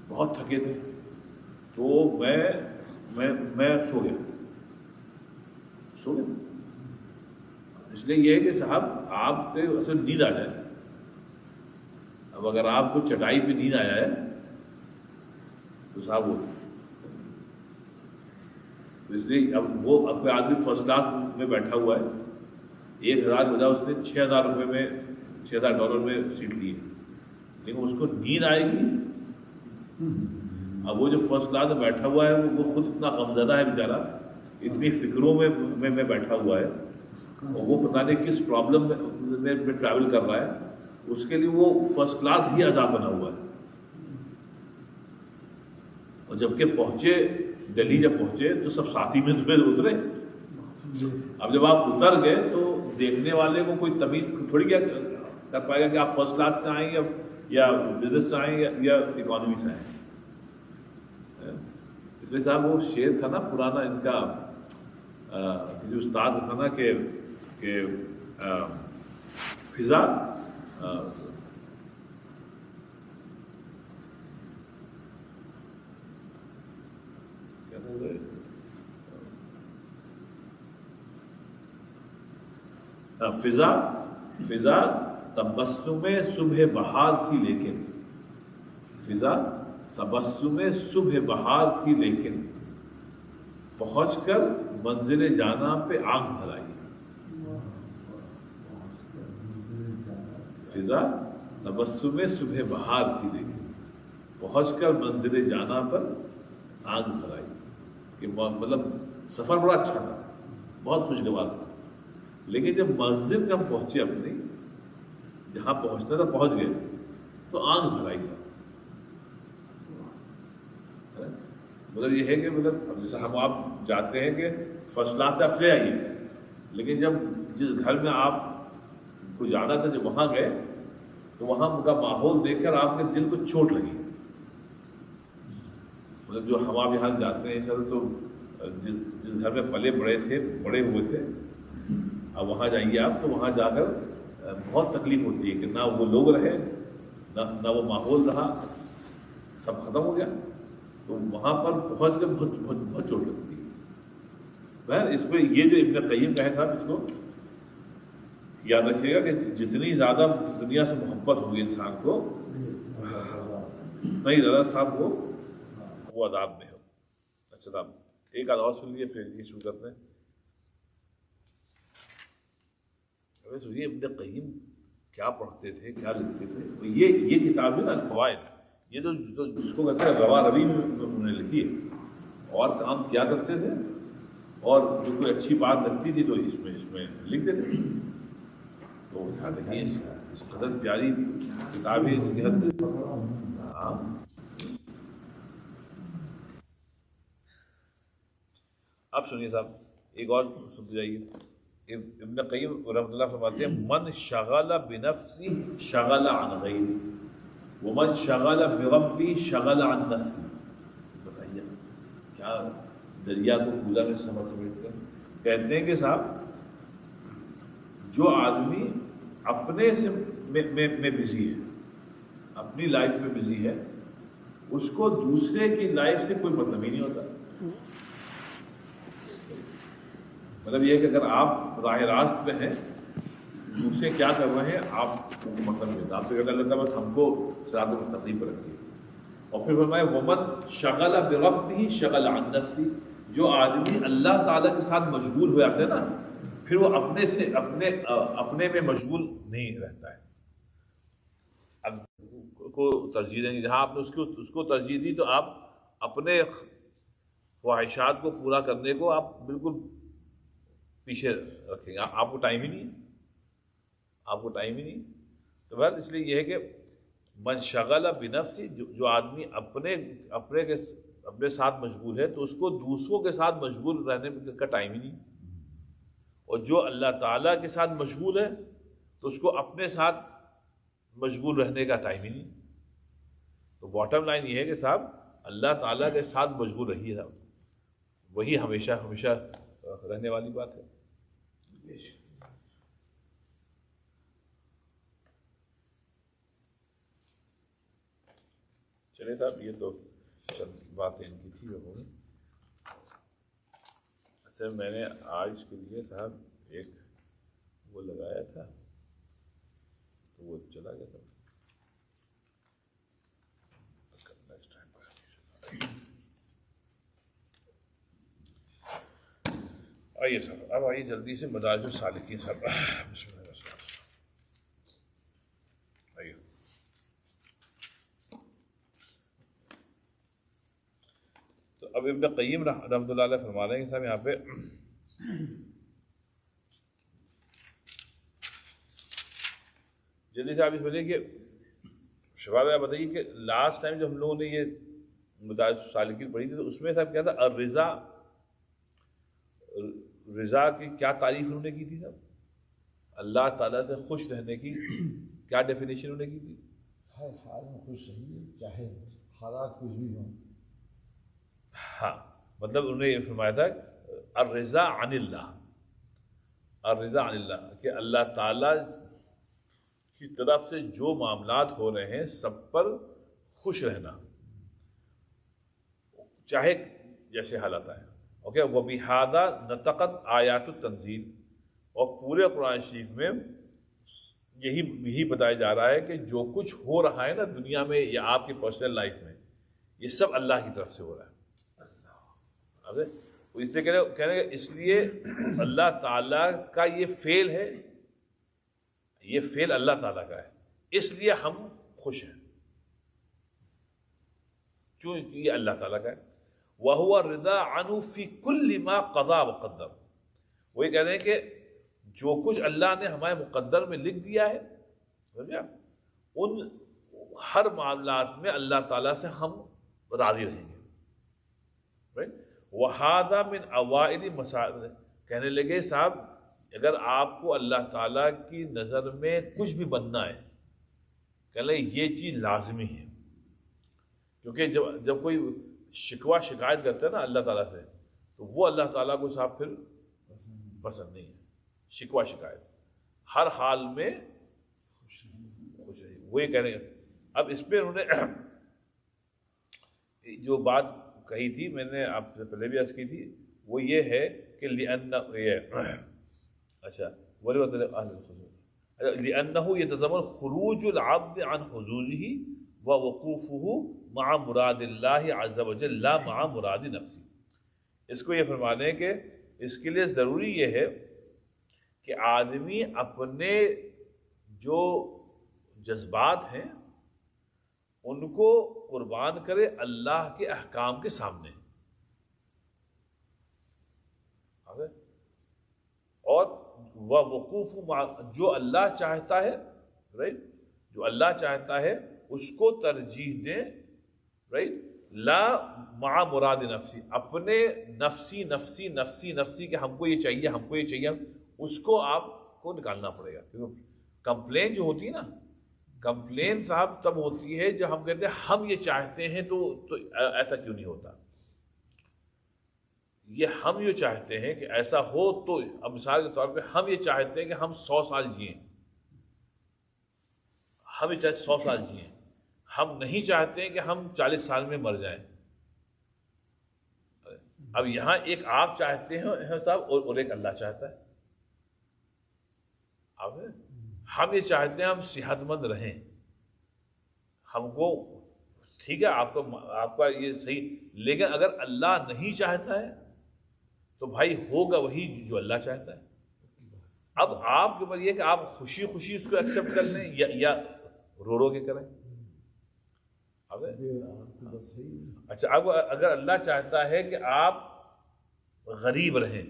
بہت تھکے تھے، تو میں سو گیا اس لیے یہ ہے کہ صاحب آپ کے اصل نیند آ جائے، اب اگر آپ کو چٹائی پہ نیند آیا ہے تو صاحب وہ اس لیے اب وہ کوئی آدمی فرسٹ کلاس میں بیٹھا ہوا ہے، 1000 بجا اس نے $6000 میں $6000 میں سیٹ لی ہے، لیکن اس کو نیند آئے گی۔ اب وہ جو فرسٹ کلاس میں بیٹھا ہوا ہے وہ خود اتنا غمزدہ ہے بیچارہ، اتنی فکروں میں بیٹھا ہوا ہے، اور وہ پتہ نہیں کس پرابلم میں ٹریول کر رہا ہے، اس کے لیے وہ فرسٹ کلاس ہی عذاب بنا ہوا ہے۔ اور جب کہ پہنچے دہلی، جب پہنچے تو سب ساتھی میں اترے، اب جب آپ اتر گئے تو دیکھنے والے کو کوئی تمیز تھوڑی کیا کر پائے گا کہ آپ فرسٹ کلاس سے آئیں یا بزنس سے آئیں یا اکانومی سے آئیں۔ اس لیے صاحب وہ شعر تھا نا پرانا ان کا، جو استاد تھا نا کہ فضا کیا بول رہے، فضا تبسم صبح بہار تھی، لیکن فضا تبسم صبح بہار تھی، لیکن پہنچ کر منزل جانا پہ آنکھ بھر آئی۔ فضا تبسم صبح بہار تھی، لیکن پہنچ کر منزل جانا پر آنکھ بھر آئی، کہ مطلب سفر بڑا اچھا تھا، بہت خوشگوار تھا، لیکن جب منزل میں ہم پہنچے اپنی جہاں پہنچنا تھا پہنچ گئے تو آنکھ بھر آئی تھا۔ مطلب یہ ہے کہ مطلب جیسے ہم آپ جاتے ہیں کہ فرسٹ کلاس سے آپ چلے آئیے، لیکن جب جس گھر میں آپ کو جانا تھا جب وہاں گئے تو وہاں کا ماحول دیکھ کر آپ کے دل کو چوٹ لگی۔ مطلب جو ہم آپ یہاں جاتے ہیں سر تو جس گھر میں پلے بڑے ہوئے تھے، اب وہاں جائیے آپ تو وہاں جا کر بہت تکلیف ہوتی ہے کہ نہ وہ لوگ رہے، نہ وہ ماحول رہا، سب ختم ہو گیا، تو وہاں پر پہنچ کے بہت چوٹ لگتی ہے۔ بہر اس میں یہ جو ابن قیم کہا تھا، اس کو یاد رکھیے گا کہ جتنی زیادہ دنیا سے محبت ہوگی انسان کو، نہیں زیادہ صاحب وہ عذاب میں ہو۔ اچھا صاحب ایک آدھ سن لیے پھر یہ شروع کرتے ہیں۔ سنیے ابن قیم کیا پڑھتے تھے، کیا لکھتے تھے۔ یہ کتاب ہے نا الفوائد، یہ تو جس کو کہتے ہیں روا روی میں انہوں نے لکھی ہے، اور کام کیا کرتے تھے، اور جو کوئی اچھی بات لگتی تھی تو اس میں لکھ دیتے تھے۔ تو یاد رکھیے اس قدر پیاری کتاب ہے، اس کی حد ہاں۔ اب سنیے صاحب ایک اور سنتے جائیے۔ ابن قیم رحمۃ اللہ فرماتے ہیں من شغل بنفسی شغل عن غیری ومن شغل بربی شغل عن نفسی۔ بتائیے کیا دریا کو پولا میں سمجھتے ہیں۔ کہتے ہیں کہ صاحب جو آدمی اپنے سے میں بزی ہے، اپنی لائف میں بزی ہے، اس کو دوسرے کی لائف سے کوئی مطلب ہی نہیں ہوتا۔ مطلب یہ کہ اگر آپ راہ راست پہ ہیں، دوسرے کیا کر رہے ہیں آپ کو مطلب نہیں ہوتا، آپ سے اللہ تعالیٰ بس ہم کو صراط مستقیم پر رکھیے۔ اور پھر فرمایا ومن شغل بربہ شغل عن نفسی، جو آدمی اللہ تعالیٰ کے ساتھ مشغول ہو جاتے ہیں نا، پھر وہ اپنے میں مشغول نہیں رہتا ہے۔ اب کو ترجیح دیں گے، جہاں آپ نے اس کو ترجیح دی تو آپ اپنے خواہشات کو پورا کرنے کو آپ بالکل پیچھے رکھیں گے، آپ کو ٹائم ہی نہیں ہے۔ آپ کو ٹائم ہی نہیں. تو بہت اس لیے یہ ہے کہ من شغل بنفسی، جو آدمی اپنے ساتھ مشغول ہے تو اس کو دوسروں کے ساتھ مشغول رہنے کا ٹائم ہی نہیں. اور جو اللہ تعالیٰ کے ساتھ مشغول ہے تو اس کو اپنے ساتھ مشغول رہنے کا ٹائم ہی نہیں. تو باٹم لائن یہ ہے کہ صاحب اللہ تعالیٰ کے ساتھ مشغول رہیے صاحب، وہی ہمیشہ ہمیشہ رہنے والی بات ہے. چلے صاحب یہ تو چند باتیں ان کی تھی لوگوں میں. اچھا میں نے آج کے لیے صاحب ایک وہ لگایا تھا تو وہ چلا گیا تھا. آئیے صاحب اب آئیے جلدی سے مدارج السالکین صاحب. بسم اللہ الرحمن الرحیم. آئیے تو اب ابن قیم رحمۃ اللہ علیہ فرما رہے ہیں کہ صاحب یہاں پہ جلدی سے آپ اس وجہ کہ شباب آپ بتائیے کہ لاسٹ ٹائم جب ہم لوگوں نے یہ مدارج السالکین پڑھی تھی تو اس میں صاحب کیا تھا الرضا، رضا کی کیا تعریف انہوں نے کی تھی صاحب؟ اللہ تعالیٰ سے خوش رہنے کی کیا ڈیفینیشن انہوں نے کی تھی؟ ہر حال میں خوش رہیے چاہے حالات کچھ بھی ہوں. ہاں مطلب انہوں نے یہ فرمایا تھا الرضا عن اللہ، الرضا عن اللہ کہ اللہ تعالیٰ کی طرف سے جو معاملات ہو رہے ہیں سب پر خوش رہنا چاہے جیسے حالات آئیں. اوکے وَبِهَذَا نَطَقَتْ آیات التنزیل، اور پورے قرآن شریف میں یہی بتایا جا رہا ہے کہ جو کچھ ہو رہا ہے نا دنیا میں یا آپ کی پرسنل لائف میں یہ سب اللہ کی طرف سے ہو رہا ہے. اس لیے کہہ رہے ہیں اس لیے اللہ تعالیٰ کا یہ فعل ہے، یہ فعل اللہ تعالیٰ کا ہے، اس لیے ہم خوش ہیں کیوں یہ اللہ تعالیٰ کا ہے. وَهُوَ الرِّضَا عَنْهُ فِي كُلِّ مَا قَضَى وَقَدَّرَ. وہی کہہ رہے ہیں کہ جو کچھ اللہ نے ہمارے مقدر میں لکھ دیا ہے سمجھا، ان ہر معاملات میں اللہ تعالیٰ سے ہم راضی رہیں گے. وَهَذَا مِنْ أَوَائِلِ مسائل. کہنے لگے صاحب اگر آپ کو اللہ تعالیٰ کی نظر میں کچھ بھی بننا ہے کہنے لگے یہ چیز لازمی ہے، کیونکہ جب کوئی شکوہ شکایت کرتا ہے نا اللہ تعالیٰ سے تو وہ اللہ تعالیٰ کو صاحب پھر پسند نہیں ہے. شکوہ شکایت ہر حال میں خوش رہی، وہی کہہ رہے ہیں. اب اس پہ انہوں نے جو بات کہی تھی میں نے آپ سے پہلے بھی عرض کی تھی وہ یہ ہے کہ لِأَنَّهُ يَتَضَمَّنُ خُرُوجُ الْعَبْدِ عَنْ حُدُودِهِ وَوُقُوفُهُ مَعَ مُرَادِ اللَّهِ عَزَّ وَجَلَّ لَا مَعَ مُرَادِ نَفْسِهِ. اس کو یہ فرمانے کہ اس کے لیے ضروری یہ ہے کہ آدمی اپنے جو جذبات ہیں ان کو قربان کرے اللہ کے احکام کے سامنے، اور وقوف جو اللہ چاہتا ہے جو اللہ چاہتا ہے اس کو ترجیح دیں لا مع مراد نفسی، اپنے نفسی نفسی نفسی نفسی کہ ہم کو یہ چاہیے ہم کو یہ چاہیے اس کو آپ کو نکالنا پڑے گا. کیونکہ کمپلین جو ہوتی ہے نا، کمپلین صاحب تب ہوتی ہے جب ہم کہتے ہیں ہم یہ چاہتے ہیں تو ایسا کیوں نہیں ہوتا. یہ ہم یہ چاہتے ہیں کہ ایسا ہو تو، اب مثال کے طور پہ ہم یہ چاہتے ہیں کہ ہم 100 سال جئیں، ہم یہ چاہتے 100 سال جئیں، ہم نہیں چاہتے ہیں کہ ہم 40 سال میں مر جائیں. اب یہاں ایک آپ چاہتے ہیں صاحب اور ایک اللہ چاہتا ہے. اب ہم یہ چاہتے ہیں ہم صحت مند رہیں، ہم کو ٹھیک ہے آپ کا یہ صحیح، لیکن اگر اللہ نہیں چاہتا ہے تو بھائی ہوگا وہی جو اللہ چاہتا ہے. اب آپ کے اوپر یہ کہ آپ خوشی خوشی اس کو ایکسیپٹ کر لیں یا رو کے کریں. اچھا اب اگر اللہ چاہتا ہے کہ آپ غریب رہیں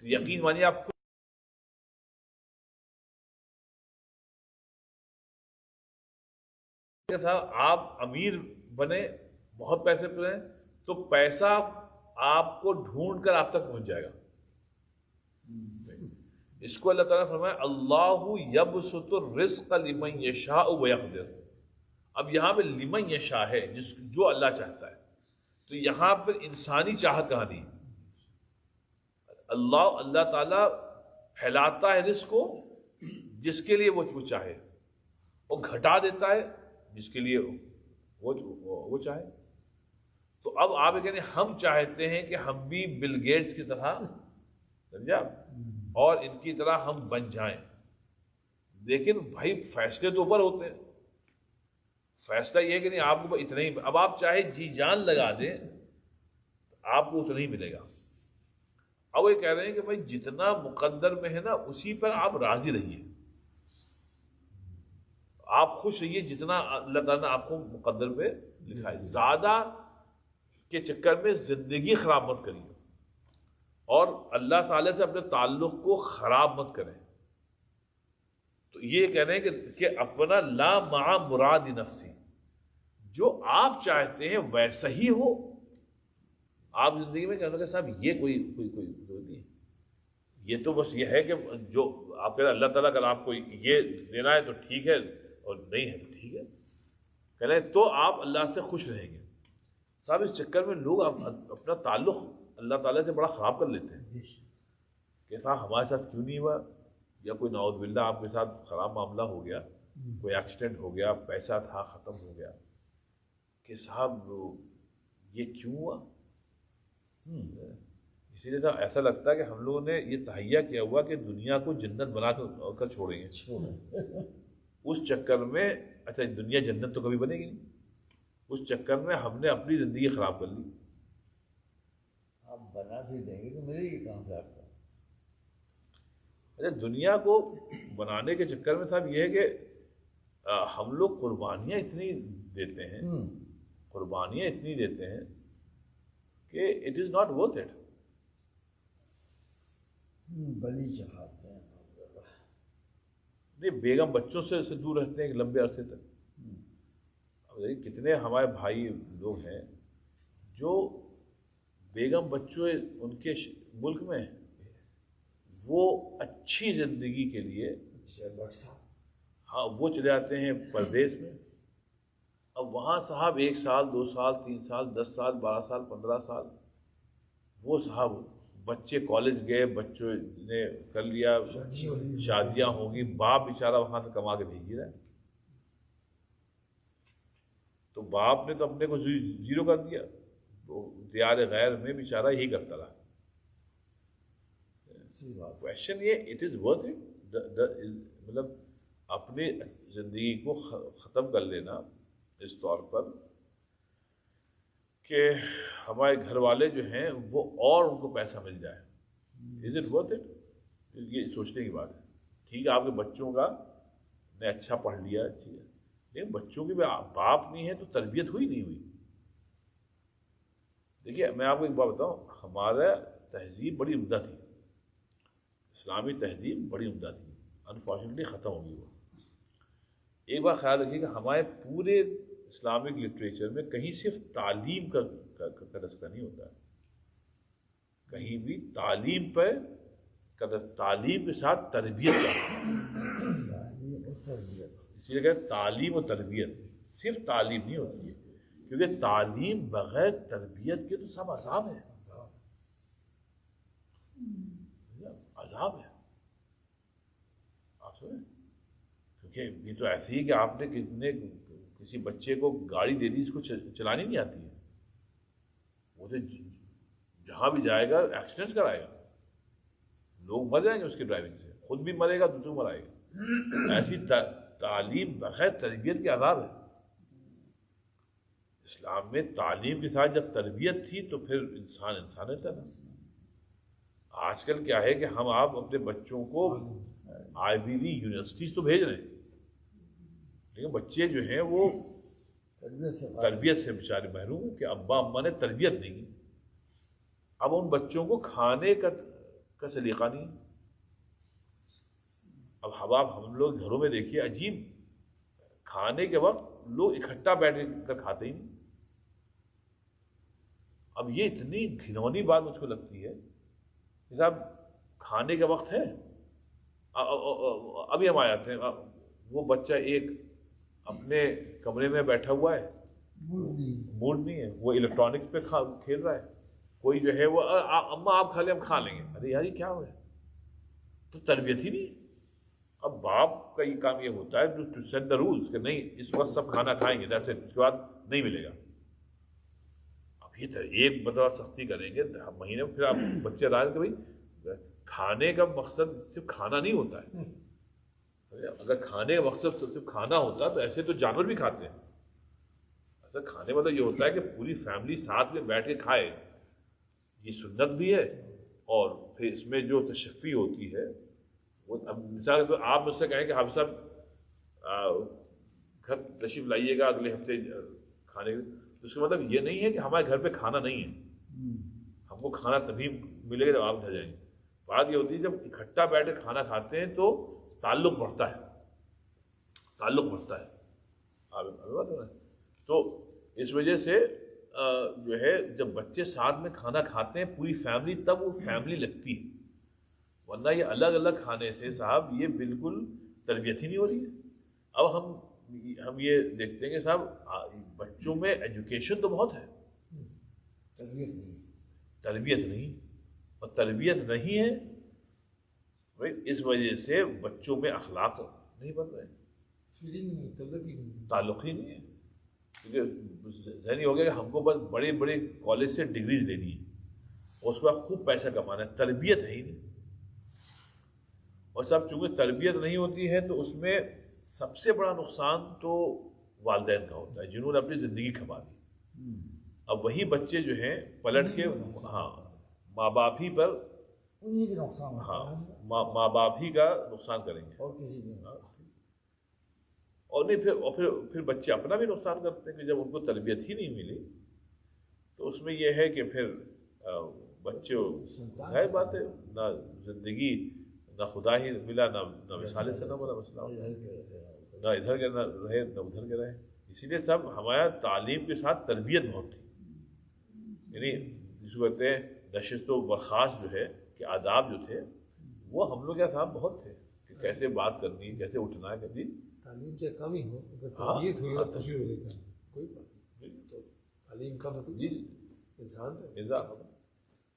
تو یقین مانیے آپ صاحب آپ امیر بنے، بہت پیسے پہ ہیں، تو پیسہ آپ کو ڈھونڈ کر آپ تک پہنچ جائے گا. اس کو اللہ تعالیٰ نے فرمایا اللہ یبسط الرزق لمن یشاء ویقدر. اب یہاں پہ لمن یشاء ہے، جو اللہ چاہتا ہے، تو یہاں پہ انسانی چاہت کہاں نہیں. اللہ تعالیٰ پھیلاتا ہے رزق کو جس کے لیے وہ چاہے، اور گھٹا دیتا ہے جس کے لیے وہ چاہے. تو اب آپ یہ کہتے ہیں ہم چاہتے ہیں کہ ہم بھی بل گیٹس کی طرح سمجھا اور ان کی طرح ہم بن جائیں. لیکن بھائی فیصلے تو اوپر ہوتے ہیں. فیصلہ یہ ہے کہ نہیں آپ کو اتنا ہی، اب آپ چاہے جی جان لگا دیں آپ کو اتنا ہی ملے گا. اب وہ یہ کہہ رہے ہیں کہ بھائی جتنا مقدر میں ہے نا اسی پر آپ راضی رہیے، آپ خوش رہیے جتنا اللہ تعالیٰ نے آپ کو مقدر پہ لکھا ہے. زیادہ کے چکر میں زندگی خراب مت کریے اور اللہ تعالیٰ سے اپنے تعلق کو خراب مت کریں. تو یہ کہہ رہے ہیں کہ اپنا لا مع مراد نفسی، جو آپ چاہتے ہیں ویسا ہی ہو. آپ زندگی میں کہتے ہیں کہ صاحب یہ کوئی ضرورت نہیں، یہ تو بس یہ ہے کہ جو آپ کہہ رہے ہیں اللہ تعالیٰ اگر آپ کو یہ دینا ہے تو ٹھیک ہے اور نہیں ہے تو ٹھیک ہے، کہہ رہے ہیں تو آپ اللہ سے خوش رہیں گے. صاحب اس چکر میں لوگ اپنا تعلق اللہ تعالیٰ سے بڑا خراب کر لیتے ہیں کہ صاحب ہمارے ساتھ کیوں نہیں ہوا، یا کوئی نعوذ باللہ آپ کے ساتھ خراب معاملہ ہو گیا، کوئی ایکسیڈنٹ ہو گیا، پیسہ تھا ختم ہو گیا، کہ صاحب یہ کیوں ہوا. اسی لیے ایسا لگتا ہے کہ ہم لوگوں نے یہ تہیہ کیا ہوا کہ دنیا کو جنت بنا کر چھوڑیں گے. اس چکر میں اچھا دنیا جنت تو کبھی بنے گی نہیں، اس چکر میں ہم نے اپنی زندگی خراب کر لی. آپ بنا بھی دیں گے تو ملے گی کہاں سے آپ کو. اچھا دنیا کو بنانے کے چکر میں صاحب یہ ہے کہ ہم لوگ قربانیاں اتنی دیتے ہیں، قربانیاں اتنی دیتے ہیں کہ it is not worth it. بڑی چاہتے ہیں نہیں، بیگم بچوں سے دور رہتے ہیں ایک لمبے عرصے تک. کتنے ہمارے بھائی لوگ ہیں جو بیگم بچوں ان کے ملک میں وہ اچھی زندگی کے لیے ہاں وہ چلے جاتے ہیں پردیس میں. اب وہاں صاحب 1 سال 2 سال 3 سال 10 سال 12 سال 15 سال وہ صاحب بچے کالج گئے، بچوں نے کر لیا، شادیاں ہوں گی، باپ بیچارہ وہاں سے کما کے بھیج رہا ہے. تو باپ نے تو اپنے کو زیرو کر دیا، دیار غیر میں بیچارہ یہی کرتا رہا. کویشچن یہ اٹ از ورتھ اٹ، مطلب اپنی زندگی کو ختم کر لینا اس طور پر کہ ہمارے گھر والے جو ہیں وہ اور ان کو پیسہ مل جائے، از اٹ ورتھ اٹ؟ یہ سوچنے کی بات ہے. ٹھیک ہے آپ کے بچوں کا نے اچھا پڑھ لیا، ٹھیک ہے، لیکن بچوں کی باپ نہیں ہے تو تربیت ہوئی نہیں ہوئی. دیکھیے میں آپ کو ایک بات بتاؤں، ہمارا تہذیب بڑی عمدہ تھی، اسلامی تہذیب بڑی عمدہ تھی، انفارچونیٹلی ختم ہو گئی وہ. ایک بات خیال رکھیے کہ ہمارے پورے اسلامک لٹریچر میں کہیں صرف تعلیم کا تذکرہ نہیں ہوتا ہے، کہیں بھی تعلیم پہ تعلیم کے ساتھ تربیت کا، اسی لیے کہ تعلیم و تربیت، صرف تعلیم نہیں ہوتی ہے، کیونکہ تعلیم بغیر تربیت کے تو سب عذاب ہے، عذاب ہے. آپ سنیں، کیونکہ یہ تو ایسے ہی کہ آپ نے کسی بچے کو گاڑی دے دی، اس کو چلانی نہیں آتی ہے، وہ تو جہاں بھی جائے گا ایکسیڈنٹس کرائے گا، لوگ مر جائیں گے اس کی ڈرائیونگ سے، خود بھی مرے گا دوسروں کو مرائے گا. ایسی تعلیم بغیر تربیت کے عذاب ہے. اسلام میں تعلیم کے ساتھ جب تربیت تھی تو پھر انسان رہتا نا. آج کل کیا ہے کہ آپ اپنے بچوں کو آئی وی لی یونیورسٹیز تو بھیج رہے ہیں، لیکن بچے جو ہیں وہ تربیت سے بیچارے محروم ہیں کہ ابا اماں نے تربیت نہیں کی. اب ان بچوں کو کھانے کا سلیقہ نہیں. اب ہم لوگ گھروں میں دیکھیے عجیب، کھانے کے وقت لوگ اکٹھا بیٹھ کر کھاتے ہی نہیں. اب یہ اتنی گھنونی بات مجھ کو لگتی ہے کہ صاحب کھانے کا وقت ہے، ابھی ہم آ جاتے ہیں، وہ بچہ ایک اپنے کمرے میں بیٹھا ہوا ہے، موڈ نہیں ہے، وہ الیکٹرانکس پہ کھیل رہا ہے، کوئی جو ہے وہ اماں آپ کھا لیں ہم کھا لیں گے. ارے یار یہ کیا ہوا ہے؟ تو تربیت ہی نہیں. اب باپ کا یہ کام یہ ہوتا ہے ٹو سیٹ دا رولس کہ نہیں اس وقت سب کھانا کھائیں گے، دیٹس اٹ، اس کے بعد نہیں ملے گا. اب یہ ایک مطلب سختی کریں گے مہینے میں، پھر آپ بچے رائے کہ بھائی کھانے کا مقصد صرف کھانا نہیں ہوتا ہے. اگر کھانے کا مقصد صرف کھانا ہوتا تو ایسے تو جانور بھی کھاتے ہیں. ایسا کھانے مطلب یہ ہوتا ہے کہ پوری فیملی ساتھ میں بیٹھ کے کھائے، یہ سنت بھی ہے. اور پھر اس میں جو تشفی ہوتی ہے وہ، اب مثال تو آپ مجھ سے کہیں کہ حافظ صاحب گھر تشریف لائیے گا اگلے ہفتے کھانے کے، تو اس کا مطلب یہ نہیں ہے کہ ہمارے گھر پہ کھانا نہیں ہے. ہم کو کھانا تبھی ملے گا جب آپ گھر جائیں گے. بات یہ ہوتی ہے جب اکٹھا بیٹھ کے کھانا کھاتے ہیں تو تعلق بڑھتا ہے، تعلق بڑھتا ہے. تو اس وجہ سے جو ہے جب بچے ساتھ میں کھانا کھاتے ہیں پوری فیملی، تب وہ فیملی لگتی ہے. ورنہ یہ الگ الگ کھانے سے صاحب یہ بالکل تربیت ہی نہیں ہو رہی ہے. اب ہم یہ دیکھتے ہیں کہ صاحب بچوں میں ایجوکیشن تو بہت ہے، تربیت نہیں. اور تربیت نہیں ہے اس وجہ سے بچوں میں اخلاق نہیں بن رہے، تعلق ہی نہیں ہے. کیونکہ ذہنی ہو گیا کہ ہم کو بس بڑے بڑے کالج سے ڈگریز لینی ہے اور اس کے بعد خوب پیسہ کمانا ہے، تربیت ہے ہی نہیں. اور صاحب چونکہ تربیت نہیں ہوتی ہے تو اس میں سب سے بڑا نقصان تو والدین کا ہوتا ہے جنہوں نے اپنی زندگی کھپا دی. اب وہی بچے جو ہیں پلٹ کے ماں باپ ہی پر، ماں باپ ہی کا نقصان کریں گے اور نہیں پھر بچے اپنا بھی نقصان کرتے ہیں کہ جب ان کو تربیت ہی نہیں ملی تو اس میں یہ ہے کہ پھر بچے ہے بات ہے نہ زندگی، نہ خدا ہی ملا، نہ وصال سے نہ بولا مسئلہ، نہ ادھر کے نہ رہے نہ ادھر کے رہے. اسی لیے سب ہمارا تعلیم کے ساتھ تربیت بہت تھی. یعنی جس کو کہتے ہیں نشست و برخاست جو ہے کہ آداب جو تھے وہ ہم لوگ کے ساتھ بہت تھے کہ کیسے بات کرنی، کیسے اٹھنا ہے. کبھی تعلیم سے کم ہی ہو، اگر تربیت ہوئی تو خوشی ہو جائے گا، کوئی بات نہیں. تو تعلیم کم ہے انسان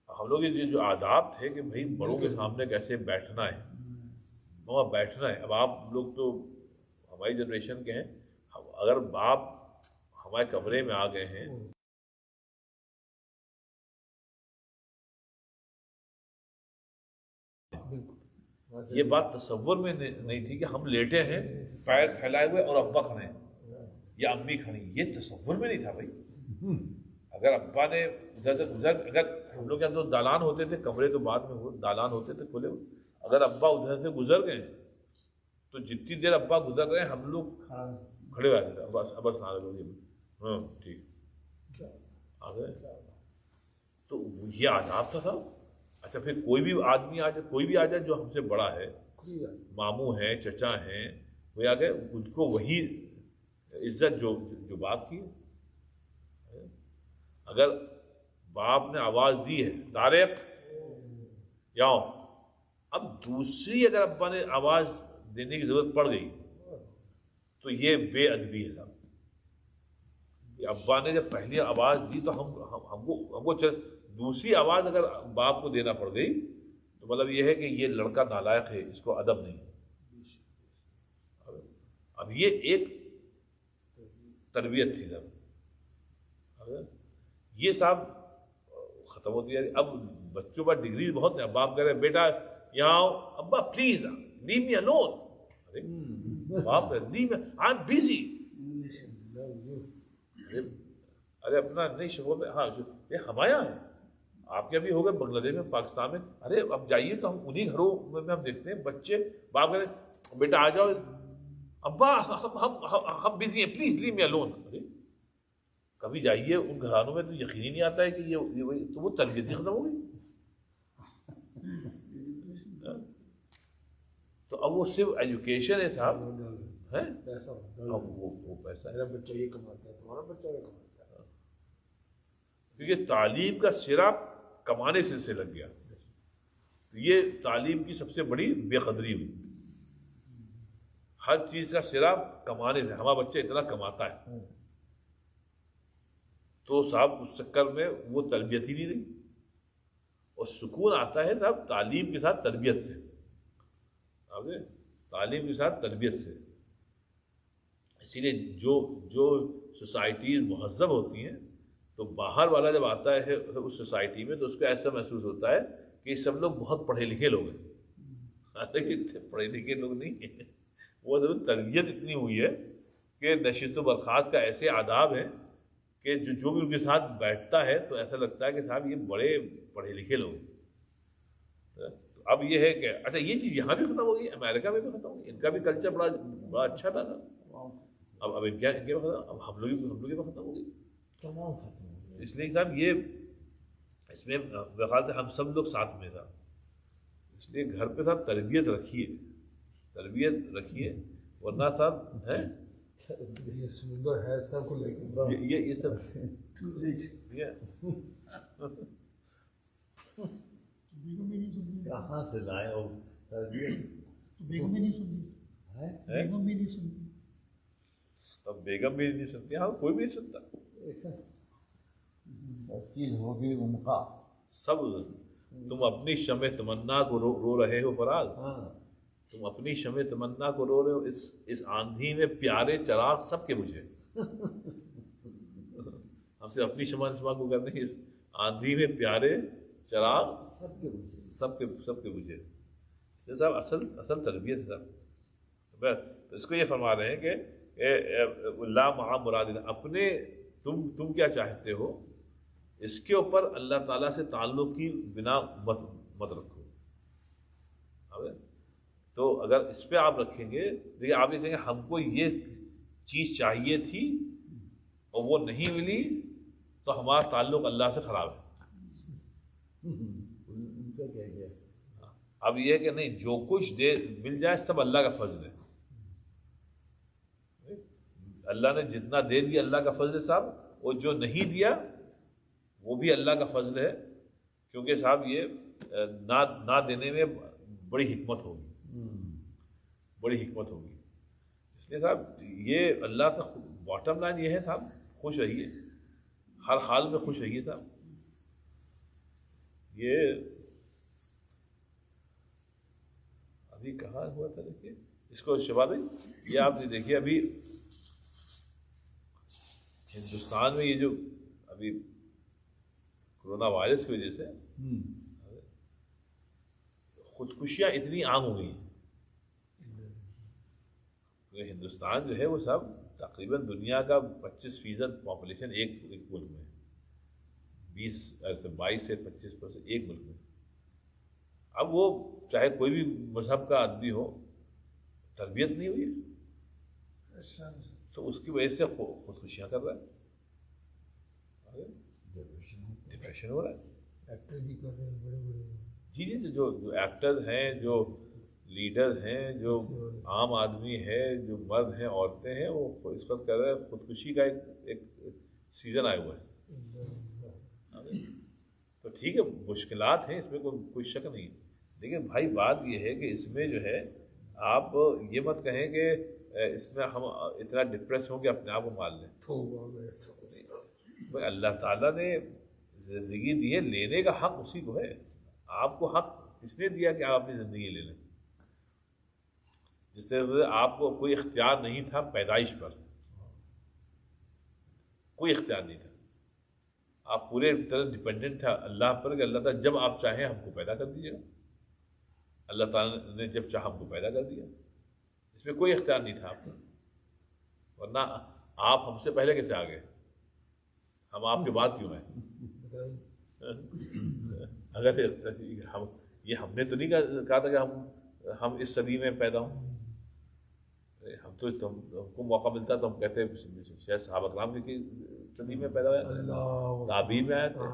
ہم لوگ یہ جو آداب تھے کہ بھائی بڑوں کے سامنے کیسے بیٹھنا ہے، وہاں بیٹھنا ہے. اب آپ لوگ تو ہماری جنریشن کے ہیں، اگر باپ ہمارے کمرے میں آ گئے ہیں یہ بات تصور میں نہیں تھی کہ ہم لیٹے ہیں پیر پھیلائے ہوئے اور ابا کھڑے ہیں یا امی کھڑی، یہ تصور میں نہیں تھا بھائی. اگر ابا نے ادھر سے گزر، اگر ہم لوگ کے یہاں تو دالان ہوتے تھے، کمرے تو بعد میں دالان ہوتے تھے کھلے ہوئے، اگر ابا ادھر سے گزر گئے تو جتنی دیر ابا گزر رہے ہیں ہم لوگ کھڑے ہوئے تھے. ابا سنا رہے ہاں ٹھیک آ گئے. تو یہ آداب تھا صاحب. اچھا پھر کوئی بھی آدمی آ جائے، کوئی بھی آ جائے جو ہم سے بڑا ہے، ماموں ہیں، چچا ہیں، وہ آ گئے، ان کو وہی عزت جو باپ کی. اگر باپ نے آواز دی ہے طارق یاؤ، اب دوسری اگر ابا نے آواز دینے کی ضرورت پڑ گئی تو یہ بے ادبی ہے صاحب. ابا نے جب پہلی آواز دی تو ہم کو دوسری آواز اگر باپ کو دینا پڑ گئی تو مطلب یہ ہے کہ یہ لڑکا نالائق ہے، اس کو ادب نہیں. اب یہ ایک تربیت تھی صاحب، یہ صاحب ختم ہوتی ہے. اب بچوں پر ڈگری بہت ہے، باپ کہہ رہے بیٹا یہاں آؤ، ابا پلیز لیو می الون. ارے باپ لیو می، آئی ایم بیزی. ارے اپنا نہیں شروع میں، ہاں یہ ہمارے یہاں ہے، آپ کے ابھی ہو گئے بنگلہ دیش میں، پاکستان میں. ارے اب جائیے تو ہم انہیں گھروں میں ہم دیکھتے ہیں بچے باپ کہہ رہے بیٹا آ جاؤ، ابا ہم بزی ہیں پلیز لیو می الون. ارے کبھی جائیے ان گھرانوں میں تو یقین ہی نہیں آتا ہے کہ یہ تو وہ تربیت ہی ختم ہو گئی. تو اب وہ صرف ایجوکیشن ہے صاحب، ہے پیسہ ہوتا ہے، اب وہ پیسہ ہے، میرا بچہ یہ کماتا ہے، تمہارا بچہ یہ کماتا ہے. کیونکہ تعلیم کا سرا کمانے سے لگ گیا. تو یہ تعلیم کی سب سے بڑی بے قدری ہوئی. ہر چیز کا سرا کمانے سے. ہمارا بچہ اتنا کماتا ہے تو صاحب اس چکر میں وہ تربیت ہی نہیں رہی. اور سکون آتا ہے صاحب تعلیم کے ساتھ تربیت سے. تعلیم کے ساتھ تربیت سے. اسی لیے جو سوسائٹیز مہذب ہوتی ہیں تو باہر والا جب آتا ہے اس سوسائٹی میں تو اس کو ایسا محسوس ہوتا ہے کہ یہ سب لوگ بہت پڑھے لکھے لوگ ہیں. حالانکہ اتنے پڑھے لکھے لوگ نہیں ہیں. وہ ضرور تربیت اتنی ہوئی ہے کہ نشست و برخاست کا ایسے آداب ہیں کہ جو بھی ان کے ساتھ بیٹھتا ہے تو ایسا لگتا ہے کہ صاحب یہ بڑے پڑھے لکھے لوگ. اب یہ ہے کہ اچھا یہ چیز یہاں بھی ختم ہو گئی, امریکہ میں بھی ختم ہو گئی. ان کا بھی کلچر بڑا اچھا تھا. اب ان کے اب ہم لوگ بھی ختم ہو گئی. تمام ختم ہو گئے. اس لیے صاحب یہ اس میں میرے خیال سے ہم سب لوگ ساتھ میں تھا. اس لیے گھر پہ صاحب تربیت رکھیے ورنہ صاحب ہے یہ سمندر ہے سب کو لے کے یہ سب کہاں سے لائے ہو تربیت؟ بیگم بھی نہیں سنتی. بیگم بھی نہیں سنتی. اب بیگم بھی نہیں سنتی. ہاں کوئی بھی نہیں سنتا. سب چیز ہوگی ان کا. سب تم اپنی شمع تمنا کو رو رہے ہو فراز. ہاں تم اپنی شمع تمنا کو رو رہے ہو. اس آندھی میں پیارے چراغ سب کے بجھے. ہم سے اپنی شمع کو کرنے اس آندھی میں پیارے چراغ سب کے بجھے. صاحب اصل تربیت ہے صاحب. تو اس کو یہ فرما رہے ہیں کہ لا مع مراد اپنے تم کیا چاہتے ہو اس کے اوپر اللہ تعالیٰ سے تعلق کی بنا مت رکھو. تو اگر اس پہ آپ رکھیں گے دیکھیے آپ یہ کہیں گے ہم کو یہ چیز چاہیے تھی اور وہ نہیں ملی تو ہمارا تعلق اللہ سے خراب ہے. ان کا کیا کیا. اب یہ ہے کہ نہیں جو کچھ مل جائے سب اللہ کا فضل ہے. اللہ نے جتنا دے دیا اللہ کا فضل ہے صاحب, اور جو نہیں دیا وہ بھی اللہ کا فضل ہے. کیونکہ صاحب یہ نہ دینے میں بڑی حکمت ہوگی. اس لیے صاحب یہ اللہ کا باٹم لائن یہ ہے صاحب خوش رہیے, ہر حال میں خوش رہیے صاحب. یہ ابھی کہاں ہوا تھا دیکھیے اس کو شبا دیں. یہ آپ نے دیکھیے ابھی ہندوستان میں یہ جو ابھی کورونا وائرس کی وجہ سے خودکشیاں اتنی عام ہو گئی ہیں. ہندوستان جو ہے وہ سب تقریباً دنیا کا 25% پاپولیشن ایک ملک میں, 22 سے 25% ایک ملک میں. اب وہ چاہے کوئی بھی مذہب کا آدمی ہو, تربیت نہیں ہوئی تو اس کی وجہ سے خودکشیاں کر رہا ہے, ڈپریشن ہو رہا ہے. ایکٹر بھی کر رہے ہیں بڑے بڑے. جی جو ایکٹر ہیں, جو لیڈر ہیں, جو عام آدمی ہے, جو مرد ہیں, عورتیں ہیں, وہ اس وقت کر رہے ہیں خودکشی کا ایک سیزن آیا ہوا ہے. تو ٹھیک ہے مشکلات ہیں, اس میں کوئی شک نہیں. لیکن بھائی بات یہ ہے کہ اس میں جو ہے آپ یہ مت کہیں کہ اس میں ہم اتنا ڈپریس ہوں کہ اپنے آپ کو مار لیں. بھائی اللہ تعالیٰ نے زندگی دی ہے, لینے کا حق اسی کو ہے. آپ کو حق اس نے دیا کہ آپ اپنی زندگی لے لیں. جس طرح سے آپ کو کوئی اختیار نہیں تھا پیدائش پر, کوئی اختیار نہیں تھا. آپ پورے طرح ڈپینڈنٹ تھا اللہ پر کہ اللہ تعالیٰ جب آپ چاہیں ہم کو پیدا کر دیجیے گا. اللہ تعالیٰ نے جب چاہا ہم کو پیدا کر دیا. اس میں کوئی اختیار نہیں تھا آپ کا. ورنہ آپ ہم سے پہلے کیسے آ گئے, ہم آپ کے بعد کیوں ہیں؟ اگر ہم نے تو نہیں کہا تھا کہ ہم اس صدی میں پیدا ہوں. ہم کو موقع ملتا تو ہم کہتے شاید صحابہ کرام کی صدی میں پیدا ہوا, تعبیر میں آیا تھے.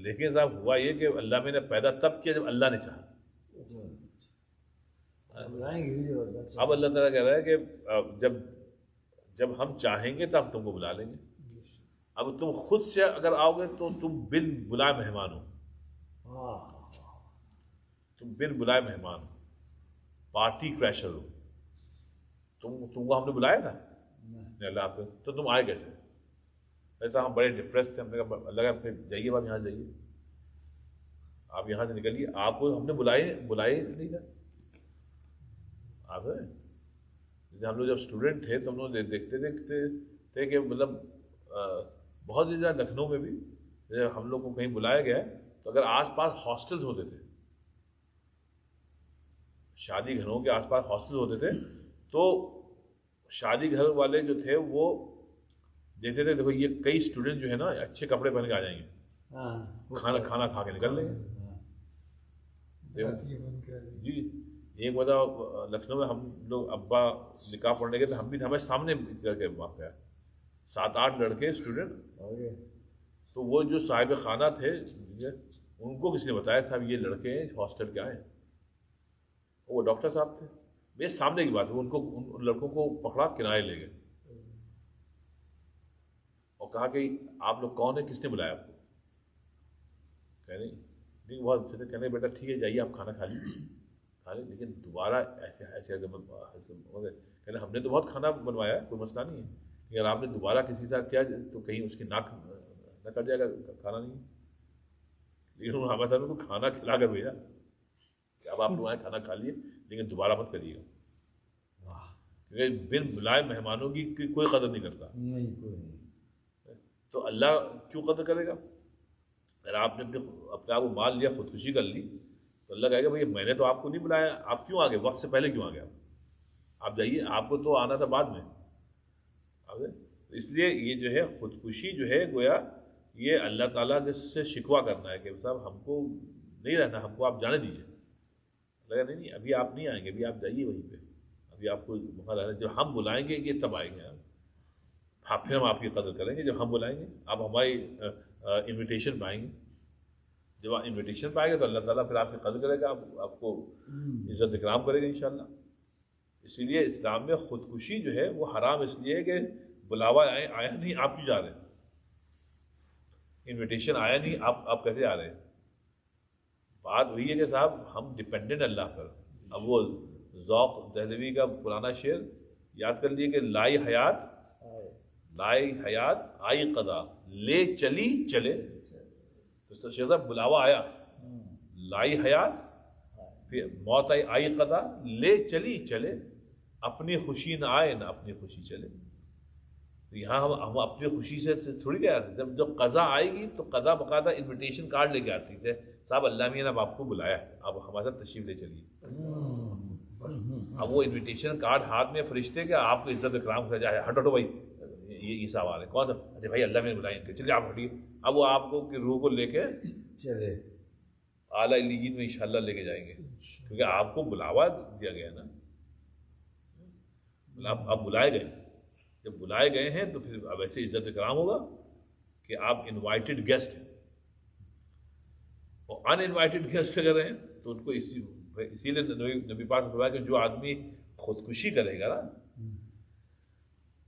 لیکن صاحب ہوا یہ کہ اللہ میں نے پیدا تب کیا جب اللہ نے چاہا. بلائیں گے نہیں بس. اب اللہ تعالیٰ کہہ رہا ہے کہ جب ہم چاہیں گے تب تم کو بلا لیں گے. اب تم خود سے اگر آؤ گے تو تم بن بلائے مہمان ہو. تم بن بلائے مہمان ہو, پارٹی کریشر ہو. تم کو ہم نے بلایا تھا نہیں اللہ آپ تو تم آئے کیسے؟ ایسا ہم بڑے ڈپریس تھے. ہم نے کہا اللہ کا پھر جائیے آپ یہاں سے جائیے, آپ یہاں سے نکلیے. آپ کو ہم نے بلائے نہیں تھا. آپ ہم لوگ جب اسٹوڈنٹ تھے تو ہم لوگ دیکھتے تھے کہ مطلب بہت سی جگہ لکھنؤ میں بھی جب ہم لوگ کو کہیں بلایا گیا تو اگر آس پاس ہاسٹلز ہوتے تھے, شادی گھروں کے آس پاس ہاسٹل ہوتے تھے, تو شادی گھر والے جو تھے وہ دیکھتے تھے دیکھو یہ کئی اسٹوڈنٹ جو ہے نا اچھے کپڑے پہن کے آ جائیں گے, کھانا کھا کے نکل لیں گے. جی ایک وجہ لکھنؤ میں ہم لوگ ابا نکاح پڑھنے کے تو ہم بھی ہمیں سامنے کر کے واقع ہے 7-8 لڑکے اسٹوڈنٹ. تو وہ جو صاحب خانہ تھے ان کو کسی نے بتایا صاحب یہ لڑکے ہیں ہاسٹل کے آئے ہیں. وہ ڈاکٹر صاحب تھے, میرے سامنے کی بات ہے. ان لڑکوں کو پکڑا کنارے لے گئے اور کہا کہ آپ لوگ کون ہیں, کس نے بلایا آپ کو؟ نہیں بہت اچھے تھے. کہنے بیٹا ٹھیک ہے جائیے آپ کھانا کھا لیجیے لیکن دوبارہ ایسے کہنا ہم نے تو بہت کھانا بنوایا ہے کوئی مسئلہ نہیں ہے, اگر آپ نے دوبارہ کسی ساتھ کیا تو کہیں اس کی ناک نہ کٹ جائے گا, کھانا نہیں. لیکن ہمارے ساتھ کو کھانا کھلا کر بھیجا کہ اب آپ لوگ آئے کھانا کھا لیے لیکن دوبارہ مت کریے گا. کیونکہ بن بلائے مہمانوں کی کوئی قدر نہیں کرتا. تو اللہ کیوں قدر کرے گا؟ اگر آپ نے اپنے آپ کو مال لیا, خودکشی کر لی, تو اللہ کہے گا بھائی میں نے تو آپ کو نہیں بلایا, آپ کیوں آ گئے, وقت سے پہلے کیوں آ گئے آپ جائیے, آپ کو تو آنا تھا بعد میں. اس لیے یہ جو ہے خودکشی جو ہے گویا یہ اللہ تعالیٰ سے شکوہ کرنا ہے کہ صاحب ہم کو نہیں رہنا, ہم کو آپ جانے دیجیے. لگا نہیں ابھی آپ نہیں آئیں گے, ابھی آپ جائیے وہیں پہ, ابھی آپ کو موقع رہنا. جب ہم بلائیں گے یہ تب آئیں گے آپ, پھر ہم آپ کی قدر کریں گے. جب ہم بلائیں گے آپ ہماری انویٹیشن پائیں گے. جب آپ انویٹیشن پائیں گے تو اللہ تعالیٰ پھر آپ کی قدر کرے گا, آپ کو عزت اکرام کرے گا انشاءاللہ. اسی لیے اسلام میں خودکشی جو ہے وہ حرام اس لیے کہ بلاوا آیا نہیں, آپ کیوں جا رہے ہیں؟ انویٹیشن آیا نہیں, آپ کیسے آ رہے ہیں؟ بات وہی ہے کہ صاحب ہم ڈپینڈنٹ اللہ پر. اب وہ ذوق دہلوی کا پرانا شعر یاد کر لیے کہ لائی حیات آئی قضا, لے چلی چلے. تو شہزاد بلاوا آیا, لائی حیات, پھر موت آئی قضا, لے چلی چلے. اپنی خوشی نہ آئے نہ اپنی خوشی چلے. تو یہاں ہم اپنی خوشی سے تھوڑی گیا. جب قضا آئے گی تو قضا باقاعدہ انویٹیشن کارڈ لے کے آتی ہے, صاحب اللہ میاں نے اب آپ کو بلایا, اب ہمارے ساتھ تشریف لے چلیے. اب وہ انویٹیشن کارڈ ہاتھ میں فرشتے کہ آپ کو عزت اکرام کر جائے, ہٹو بھائی یہ سوال ہے کون تھا, ارے بھائی اللہ میں نے بلائیں, چلیے آپ ہٹیے. اب وہ آپ کو روح کو لے کے چلے اعلیٰ علیین میں انشاءاللہ لے کے جائیں گے, کیونکہ آپ کو بلاوا دیا گیا نا. آپ بلائے گئے, جب بلائے گئے ہیں تو پھر اب ایسے عزت اکرام ہوگا کہ آپ انوائٹڈ گیسٹ ہیں. اور ان انوائٹڈ گیسٹ اگر ہیں تو ان کو اسی لیے نبی پاک نے فرمایا کہ جو آدمی خودکشی کرے گا نا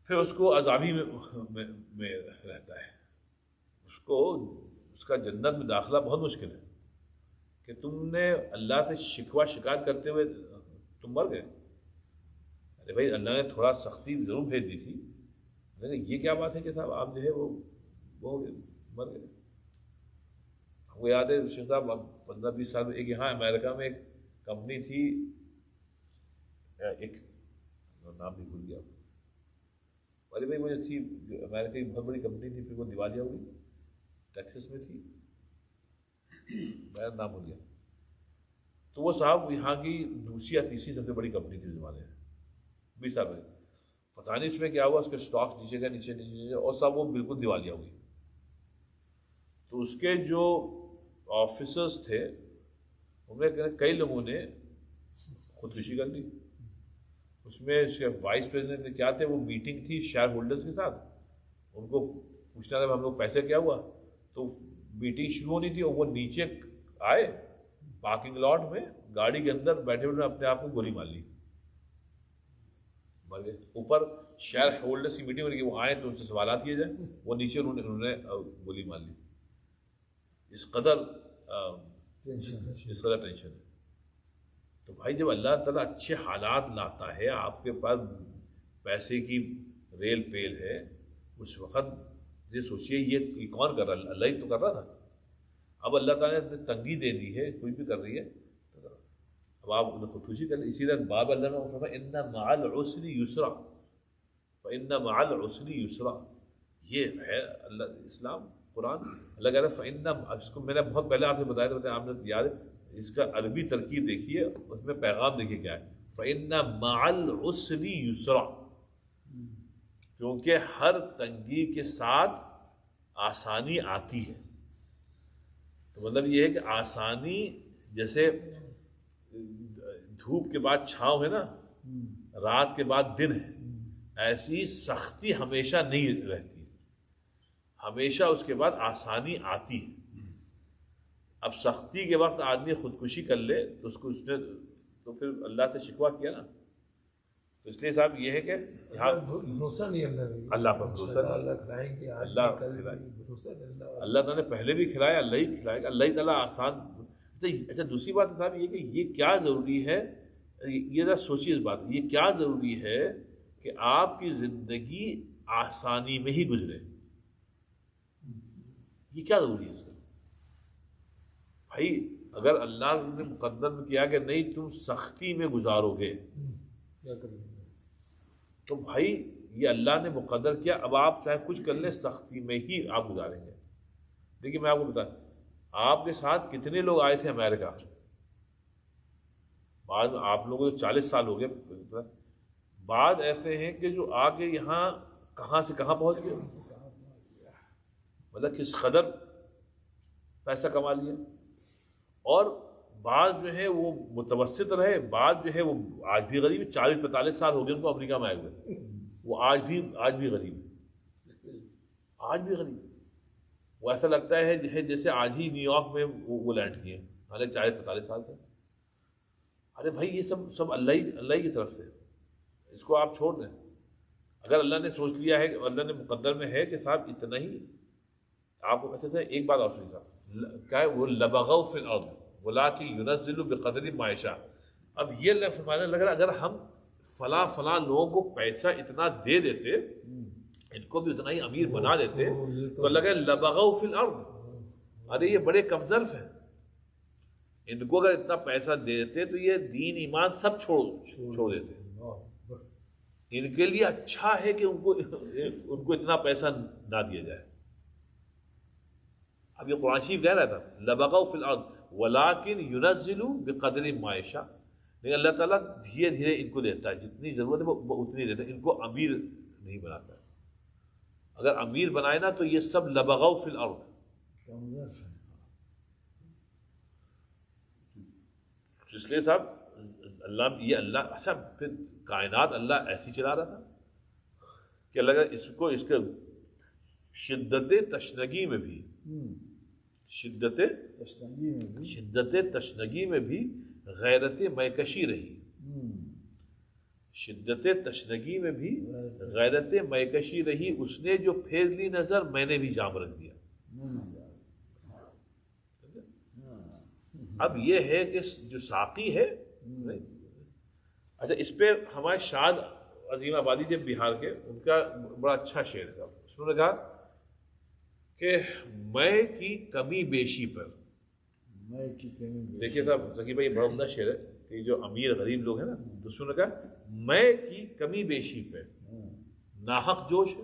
پھر اس کو عذابی میں رہتا ہے, اس کا جنت میں داخلہ بہت مشکل ہے. کہ تم نے اللہ سے شکوہ شکایت کرتے ہوئے تم مر گئے. ارے بھائی اللہ نے تھوڑا سختی ضرور بھیج دی تھی, لیکن یہ کیا بات ہے کہ صاحب آپ جو ہے وہ مر گئے. ہم کو یاد ہے شیخ صاحب اب 15-20 سال میں ایک یہاں امریکہ میں ایک کمپنی تھی, ایک نام بھی بھول گیا. ارے بھائی وہ جو تھی امریکہ کی بہت بڑی کمپنی تھی, پھر وہ دیوالیہ ہو گئی, ٹیکسس میں تھی, میرا نام ہو گیا. تو وہ صاحب یہاں کی دوسری یا تیسری سب سے بڑی کمپنی تھی اس زمانے میں, 20 سال پہلے. پتہ نہیں اس میں کیا ہوا, اس کے اسٹاک نیچے گئے نیچے اور صاحب وہ بالکل دیوالیہ ہو گئی. تو اس کے جو آفیسرز تھے ان میں کئی لوگوں نے خودکشی کر لی. اس میں وائس پریزیڈنٹ کیا تھے, وہ میٹنگ تھی شیئر ہولڈرز کے ساتھ, ان کو پوچھنا تھا ہم لوگ پیسے کیا ہوا. تو میٹنگ شروع ہونی تھی اور وہ نیچے آئے پارکنگ لاٹ میں گاڑی کے اندر بیٹھے ہوئے اپنے آپ کو گولی مار لی, مر گئے. اوپر شیئر ہولڈرس کی میٹنگ میں وہ آئے تو ان سے سوالات کیے جائیں, وہ نیچے انہوں نے گولی مار لی. اس قدر ٹینشن ہے. تو بھائی جب اللہ تعالیٰ اچھے حالات لاتا ہے, آپ کے پاس پیسے کی ریل پیل ہے, اس وقت یہ سوچئے یہ کون کر رہا ہے؟ اللہ ہی تو کر رہا تھا. اب اللہ تعالیٰ نے تنگی دے دی ہے, کوئی بھی کر رہی ہے, اب آپ انہیں خودکشی کر لیں. اسی طرح باب اللہ نے فرمایا ان مع العسر یسرا فان مع العسر یسرا. یہ ہے اللہ اسلام قرآن. اللہ کہہ رہا ہے فان, اس کو میں نے بہت پہلے آپ سے بتایا تھا, آپ نے یاد ہے, اس کا عربی ترکیب دیکھیے, اس میں پیغام دیکھیے کیا ہے, فان مع العسر یسرا, کیونکہ ہر تنگی کے ساتھ آسانی آتی ہے. تو مطلب یہ ہے کہ آسانی جیسے دھوپ کے بعد چھاؤں ہے نا, رات کے بعد دن ہے, ایسی سختی ہمیشہ نہیں رہتی, ہمیشہ اس کے بعد آسانی آتی ہے. اب سختی کے وقت آدمی خودکشی کر لے تو اس نے تو پھر اللہ سے شکوہ کیا نا. تو اس لیے صاحب یہ ہے کہ بھروسہ نہیں اللہ پر بھروسہ نہیں. اللہ کھلائیں گے, اللہ تعالیٰ نے پہلے بھی کھلایا, اللہ ہی کھلائے گا, اللہ تعالیٰ آسان. اچھا دوسری بات صاحب یہ کہ یہ کیا ضروری ہے, یہ ذرا سوچیے اس بات, یہ کیا ضروری ہے کہ آپ کی زندگی آسانی میں ہی گزرے, یہ کیا ضروری ہے اس کا؟ بھائی اگر اللہ نے مقدر کیا کہ نہیں تم سختی میں گزارو گے تو بھائی یہ اللہ نے مقدر کیا, اب آپ چاہے کچھ کر لیں سختی میں ہی آپ گزاریں گے. دیکھیے میں آپ کو بتاؤں, آپ کے ساتھ کتنے لوگ آئے تھے امریکہ, بعض آپ لوگوں کو 40 سال ہو گئے, بعض ایسے ہیں کہ جو آ کے یہاں کہاں سے کہاں پہنچ گئے, مطلب کس قدر پیسہ کما لیا. اور بعض جو ہے وہ متوسط رہے, بعض جو ہے وہ آج بھی غریب ہے, 40-45 سال ہو گئے ان کو امریکہ میں آئے ہوئے, وہ آج بھی غریب ہے, آج بھی غریب. وہ ایسا لگتا ہے جیسے آج ہی نیو یارک میں وہ لینڈ کیے, حالانکہ 40-45 سال سے. ارے بھائی یہ سب اللہ ہی کی طرف سے, اس کو آپ چھوڑ دیں. اگر اللہ نے سوچ لیا ہے, اللہ نے مقدر میں ہے کہ صاحب اتنا ہی آپ کو ایسے سے. ایک بات اور سنیے صاحب, کیا ہے وہ لبغوا فی الارض ولکن ینزل بقدر ما یشاء. اب یہ اللہ فرمانے لگ رہا اگر ہم فلاں لوگوں کو پیسہ اتنا دے دیتے, ان کو بھی اتنا ہی امیر بنا دیتے, تو اللہ کہے لبغوا فی الارض, ارے یہ بڑے کمزرف ہیں, ان کو اگر اتنا پیسہ دے دیتے تو یہ دین ایمان سب چھوڑ دیتے. ان کے لیے اچھا ہے کہ ان کو اتنا پیسہ نہ دیا جائے. اب یہ قرآن شریف کہہ رہا تھا لبغوا فی الارض ولکن ینزل بقدر ما یشاء, لیکن اللہ تعالیٰ دھیرے دھیرے ان کو دیتا ہے, جتنی ضرورت ہے وہ اتنی دیتا ہے, ان کو امیر نہیں بناتا. اگر امیر بنائے نا تو یہ سب لبغوا فی الارض. اس لیے صاحب اللہ اچھا پھر کائنات اللہ ایسی چلا رہا تھا کہ اللہ اس کے شدت تشنگی میں بھی شدت تشنگی میں بھی غیرت میکشی رہی. شدت تشنگی میں بھی غیرت میکشی رہی. اس نے جو پھیر لی نظر میں نے بھی جام رکھ دیا. اب یہ ہے کہ جو ساقی ہے, اچھا اس پہ ہمارے شاد عظیم آبادی جب بہار کے, ان کا بڑا اچھا شعر تھا. اس نے کہا کہ میں کی کمی بیشی پر, دیکھیے صاحب ذکی بھائی بڑا عمدہ شعر ہے کہ جو امیر غریب لوگ ہیں نا, تو اس نے کہا میں کی کمی بیشی پہ ناحق جوش ہے,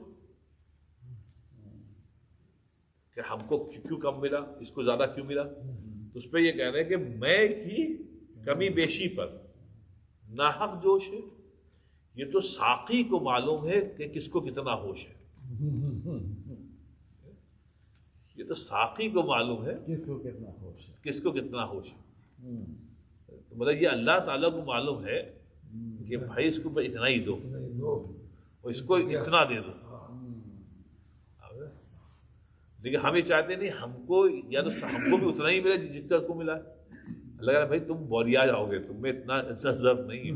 کہ ہم کو کیوں کم ملا, اس کو زیادہ کیوں ملا. تو اس پہ یہ کہہ رہے ہیں کہ میں کی کمی بیشی پر ناحق جوش ہے. یہ تو ساقی کو معلوم ہے کہ کس کو کتنا ہوش ہے, یہ تو ساقی کو معلوم ہے کس کو کتنا ہوش ہے. تو مطلب یہ اللہ تعالیٰ کو معلوم ہے کہ بھائی اس کو اتنا ہی دو اور اس کو اتنا دے دو. لیکن ہم یہ چاہتے نہیں ہم کو, یا تو ہم کو بھی اتنا ہی ملا جتنا اس کو ملا, اللہ کہہ رہا بھائی تم بوریا جاؤ گے، تم میں اتنا ضعف نہیں ہے،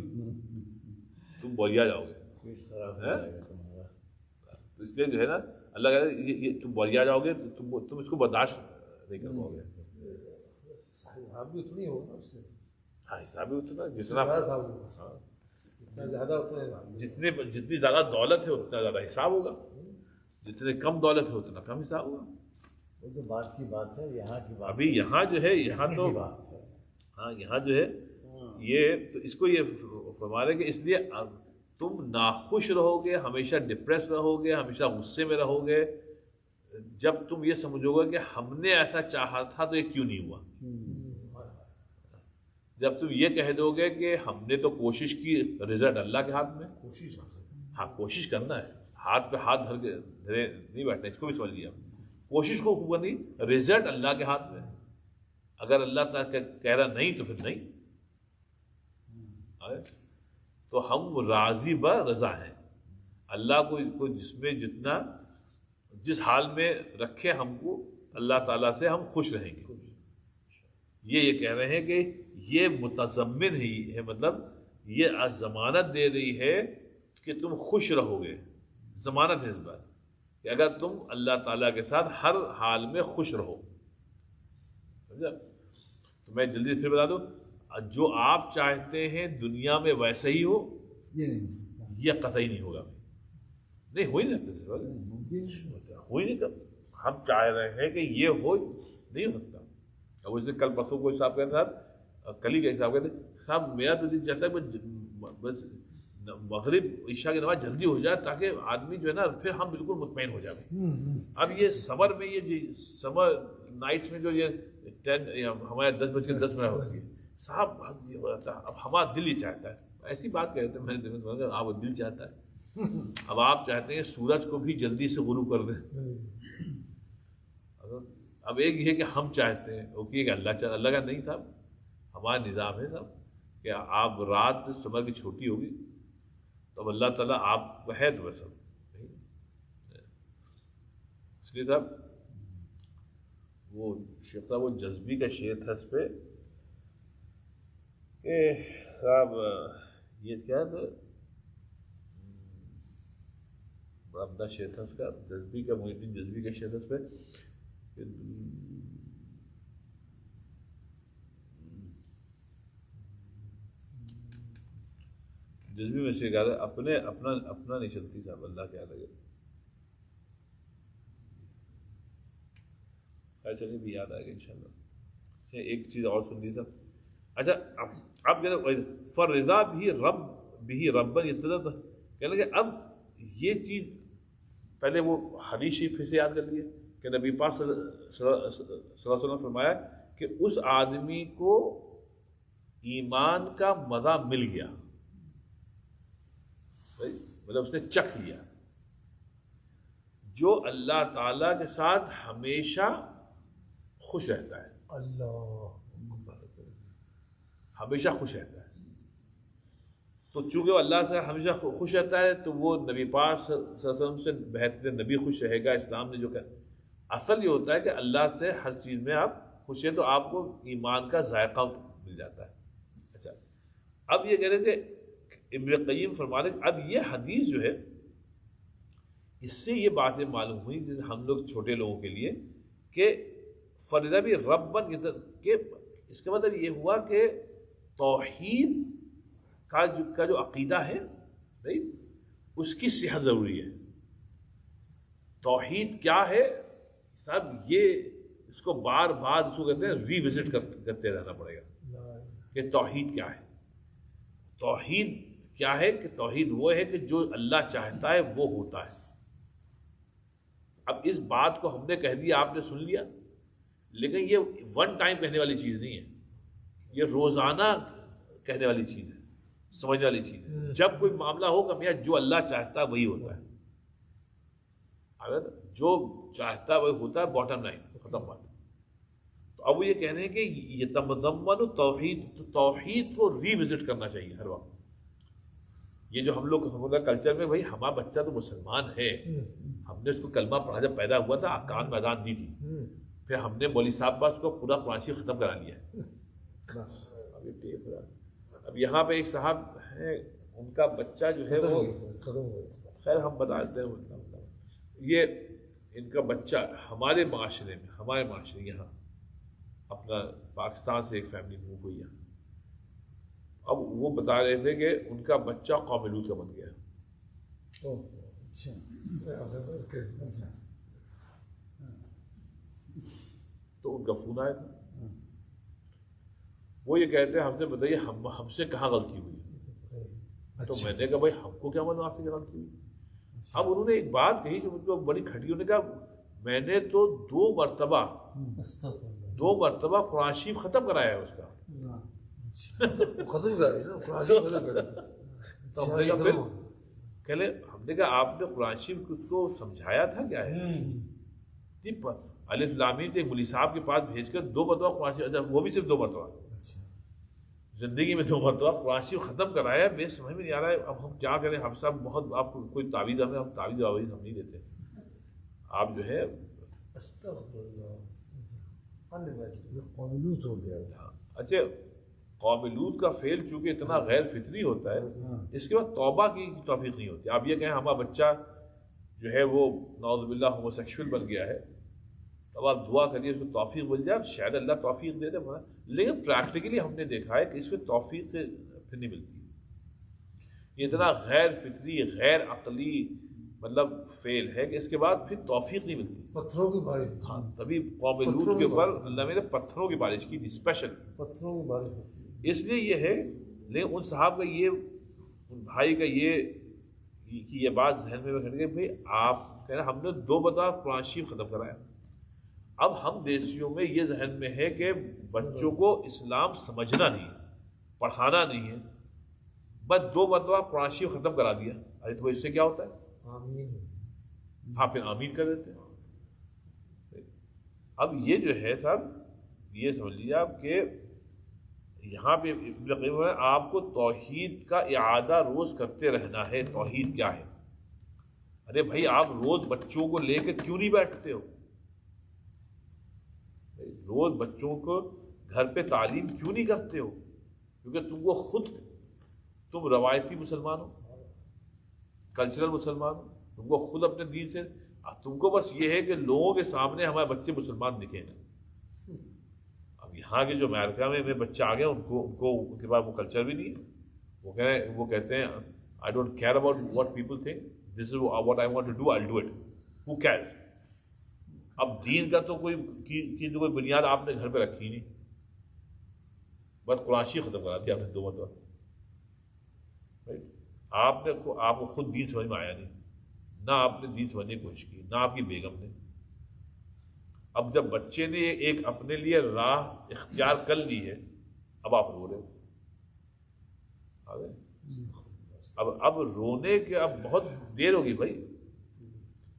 تم بوریا جاؤ گے. پیٹ خراب ہو جائے گا تمہارا. تو اس لیے جو ہے نا اللہ کہہ رہا ہے یہ تم بوریا جاؤ گے، تم اس کو برداشت نہیں کر پاؤ گے. صاحب بھی اتنی ہوگا اس سے، ہاں حساب بھی اتنا جتنا اتنا زیادہ اتنا جتنی زیادہ دولت ہے اتنا زیادہ حساب ہوگا، جتنے کم دولت ہے اتنا کم حساب ہوگا. وہ تو بات کی بات ہے، یہاں کی بات ابھی یہاں جو ہے یہاں تو ہاں یہاں جو ہے یہ تو اس کو یہ فرما رہے کہ اس لیے تم ناخوش رہو گے، ہمیشہ ڈپریس رہو گے، ہمیشہ غصے میں رہو گے جب تم یہ سمجھو گے کہ ہم نے ایسا چاہا تھا تو یہ کیوں نہیں ہوا. جب تم یہ کہہ دو گے کہ ہم نے تو کوشش کی، رزلٹ اللہ کے ہاتھ میں. ہاں کوشش کرنا ہے، ہاتھ پہ ہاتھ دھر کے دھرے نہیں بیٹھنا، اس کو بھی سمجھ لیا. کوشش کو خوب کرنی، رزلٹ اللہ کے ہاتھ میں. اگر اللہ تعالیٰ کہہ رہا نہیں تو پھر نہیں. تو ہم راضی بہ رضا ہیں. اللہ کو جس میں جتنا جس حال میں رکھے ہم کو، اللہ تعالیٰ سے ہم خوش رہیں گے. یہ کہہ رہے ہیں کہ یہ متضمن ہی ہے، مطلب یہ ضمانت دے رہی ہے کہ تم خوش رہو گے. ضمانت ہے اس بات کہ اگر تم اللہ تعالیٰ کے ساتھ ہر حال میں خوش رہو. سمجھا؟ تو میں جلدی پھر بتا دوں، جو آپ چاہتے ہیں دنیا میں ویسا ہی ہو، یہ نہیں ہو سکتا. یہ قطعی نہیں ہوگا. نہیں ہو ہی نہیں سکتا، ہو ہی نہیں سکتا. ہم چاہ رہے ہیں کہ یہ ہو، نہیں ہو سکتا. اب اس نے کل پرسوں کو صاحب کہتے صاحب، کل ہی کے حساب کہتے صاحب میرا تو دل چاہتا ہے بس مغرب عشاء کی نماز جلدی ہو جائے تاکہ آدمی جو ہے نا پھر ہم بالکل مطمئن ہو جائیں. اب یہ سمر میں یہ سمر نائٹس میں جو یہ 10 ہمارے 10:10 ہوتی ہے صاحب، یہ ہو جاتا ہے. اب ہمارا دل ہی چاہتا ہے، ایسی بات کہتے ہیں، میں نے دل میں آپ دل چاہتا ہے. اب آپ چاہتے ہیں سورج کو بھی جلدی سے غروب کر دیں. اب ایک یہ ہے کہ ہم چاہتے ہیں، اوکے کہ اللہ کا نہیں تھا. ہمارا نظام ہے صاحب کہ آپ رات سمر کی چھوٹی ہوگی تو اب اللہ تعالیٰ آپ کو ہے تو ویسا نہیں. اس لیے صاحب وہ شیخ صاحب وہ جذبی کا شعر تھا اس پہ کہ صاحب یہ کیا تھا، بڑا عمدہ شعر تھا اس کا، جذبی کا، محی الدین جذبی کا شعر تھا اس پہ کہ جذبی میں سے کہا تھا اپنا نہیں چلتی صاحب، اللہ کیا لگے. خیر چلیے بھی یاد آئے گا انشاءاللہ. ایک چیز اور سن لی صاحب. اچھا اب کہتے فرضا بھی رب بھی ربن ابتدا، کہنے لگے اب یہ چیز پہلے وہ حدیث شریف پھر سے یاد کر لیے کہ نبی پاک صلی اللہ علیہ وسلم فرمایا کہ اس آدمی کو ایمان کا مزہ مل گیا، مطلب اس نے چکھ لیا، جو اللہ تعالیٰ کے ساتھ ہمیشہ خوش رہتا ہے. اللہ ہمیشہ خوش رہتا ہے. تو چونکہ وہ اللہ سے ہمیشہ خوش رہتا ہے تو وہ نبی پاک صلی اللہ علیہ وسلم سے بہتر نبی خوش رہے گا. اسلام نے جو کہا اصل یہ ہوتا ہے کہ اللہ سے ہر چیز میں آپ خوش ہیں تو آپ کو ایمان کا ذائقہ مل جاتا ہے. اچھا اب یہ کہہ رہے تھے ابن قیم فرما رہے اب یہ حدیث جو ہے اس سے یہ باتیں معلوم ہوئی جیسے ہم لوگ چھوٹے لوگوں کے لیے کہ فرضا بھی ربن کہ اس کا مطلب یہ ہوا کہ توحید کا جو عقیدہ ہے اس کی صحت ضروری ہے. توحید کیا ہے صاحب، یہ اس کو بار بار اس کو کہتے ہیں ری وزٹ کرتے رہنا پڑے گا کہ توحید کیا ہے. توحید کیا ہے کہ توحید وہ ہے کہ جو اللہ چاہتا ہے وہ ہوتا ہے. اب اس بات کو ہم نے کہہ دیا، آپ نے سن لیا، لیکن یہ ون ٹائم کہنے والی چیز نہیں ہے، یہ روزانہ کہنے والی چیز ہے، سمجھنے والی چیز ہے. جب کوئی معاملہ ہو کہ میاں جو اللہ چاہتا ہے وہی ہوتا ہے، اگر جو چاہتا ہے وہی ہوتا ہے، باٹم لائن ختم بات. تو اب وہ یہ کہنے ہیں کہ یہ تمضمن توحید کو ری وزٹ کرنا چاہیے ہر وقت. یہ جو ہم لوگ کلچر میں بھائی ہمارا بچہ تو مسلمان ہے، ہم نے اس کو کلمہ پڑھا جب پیدا ہوا تھا کان میں اذان دی تھی، پھر ہم نے مولوی صاحب پاس کو پورا قرآن شریف ختم کرا لیا ہے. اب یہ ٹیپ رہا. اب یہاں پہ ایک صاحب ہیں, ان کا بچہ جو ہے وہ ختم ہو گیا. خیر ہم بتا دیتے ہیں. یہ ان کا بچہ ہمارے معاشرے یہاں اپنا پاکستان سے ایک فیملی موو ہوئی ہے. اب وہ بتا رہے تھے کہ ان کا بچہ قوم لوط کا بن گیا. اچھا. تو ان کا فون آیا تھا. وہ یہ کہتے ہیں ہم سے بتائیے ہم سے کہاں غلطی ہوئی. تو میں نے کہا بھائی ہم کو کیا معلوم آپ سے کیا غلطی ہوئی. اب انہوں نے ایک بات کہی جو ان کو بڑی کھٹی. انہوں نے کہا میں نے تو دو مرتبہ قرآن شریف ختم کرایا ہے اس کا. ختم کر رہی نا. تو ہم نے کہا پھر کہلے ہم نے کہا آپ نے قرآن شریف اس کو سمجھایا تھا کیا ہے. الف لام میم سے ایک مولوی صاحب کے پاس بھیج کر 2 مرتبہ قرآن شریف, وہ بھی صرف 2 مرتبہ, زندگی میں 2 مرتبہ قرآن شریف ختم کرایا ہے. میں سمجھ میں نہیں آ رہا ہے اب ہم کیا کریں. ہم صاحب بہت آپ کو کوئی تعویذ ہمیں ہم تعویذ ہم نہیں دیتے. آپ جو ہے قوملوط ہو گیا. اچھا قوم لوط کا فعل چونکہ اتنا غیر فطری ہوتا ہے, اس کے بعد توبہ کی توفیق نہیں ہوتی. آپ یہ کہیں ہمارا بچہ جو ہے وہ نعوذ باللہ ہومو سیکشول بن گیا ہے, اب آپ دعا کریے اس کو توفیق مل جائے. شاید اللہ توفیق دے دے, لیکن پریکٹیکلی ہم نے دیکھا ہے کہ اس میں توفیق پھر نہیں ملتی. یہ اتنا غیر فطری غیر عقلی مطلب فعل ہے کہ اس کے بعد پھر توفیق نہیں ملتی. پتھروں کی بارش. ہاں تبھی قوم لوط کے اوپر اللہ نے پتھروں کی بارش کی تھی اسپیشل. پتھروں کی بارش اس لیے یہ ہے. لیکن ان صاحب کا یہ ان بھائی کا یہ بات ذہن میں رکھ کے بھائی آپ کہہ رہے ہم نے 2 مرتبہ قرآن شریف ختم کرایا. اب ہم دیسیوں میں یہ ذہن میں ہے کہ بچوں کو اسلام سمجھنا نہیں ہے, پڑھانا نہیں ہے, بس 2 مرتبہ قرآن شریف ختم کرا دیا. ارے تو اس سے کیا ہوتا ہے. ہاں پھر آمین کر دیتے ہیں. اب یہ جو ہے صاحب یہ سمجھ لیجیے آپ کہ یہاں پہ آپ کو توحید کا اعادہ روز کرتے رہنا ہے. توحید کیا ہے. ارے بھائی آپ روز بچوں کو لے کے کیوں نہیں بیٹھتے ہو. روز بچوں کو گھر پہ تعلیم کیوں نہیں کرتے ہو. کیونکہ تم روایتی مسلمان ہو, کلچرل مسلمان ہو, تم کو خود اپنے دین سے تم کو بس یہ ہے کہ لوگوں کے سامنے ہمارے بچے مسلمان دکھیں. اب یہاں کے جو امریکہ میں بچے آ گئے ان کے پاس وہ کلچر بھی نہیں ہے. وہ کہتے ہیں I don't care about what people think, this is what I want to do, I do it, who cares. اب دین کا تو کوئی بنیاد آپ نے گھر پہ رکھی نہیں, بس قرآن شریف ختم کرا دیا آپ نے 2 مرتبہ. آپ کو خود دین سمجھ میں آیا نہیں, نہ آپ نے دین سمجھنے کی کوشش کی, نہ آپ کی بیگم نے. اب جب بچے نے ایک اپنے لیے راہ اختیار کر لی ہے, اب آپ رو رہے ہو. اب رونے کے اب بہت دیر ہوگی بھائی,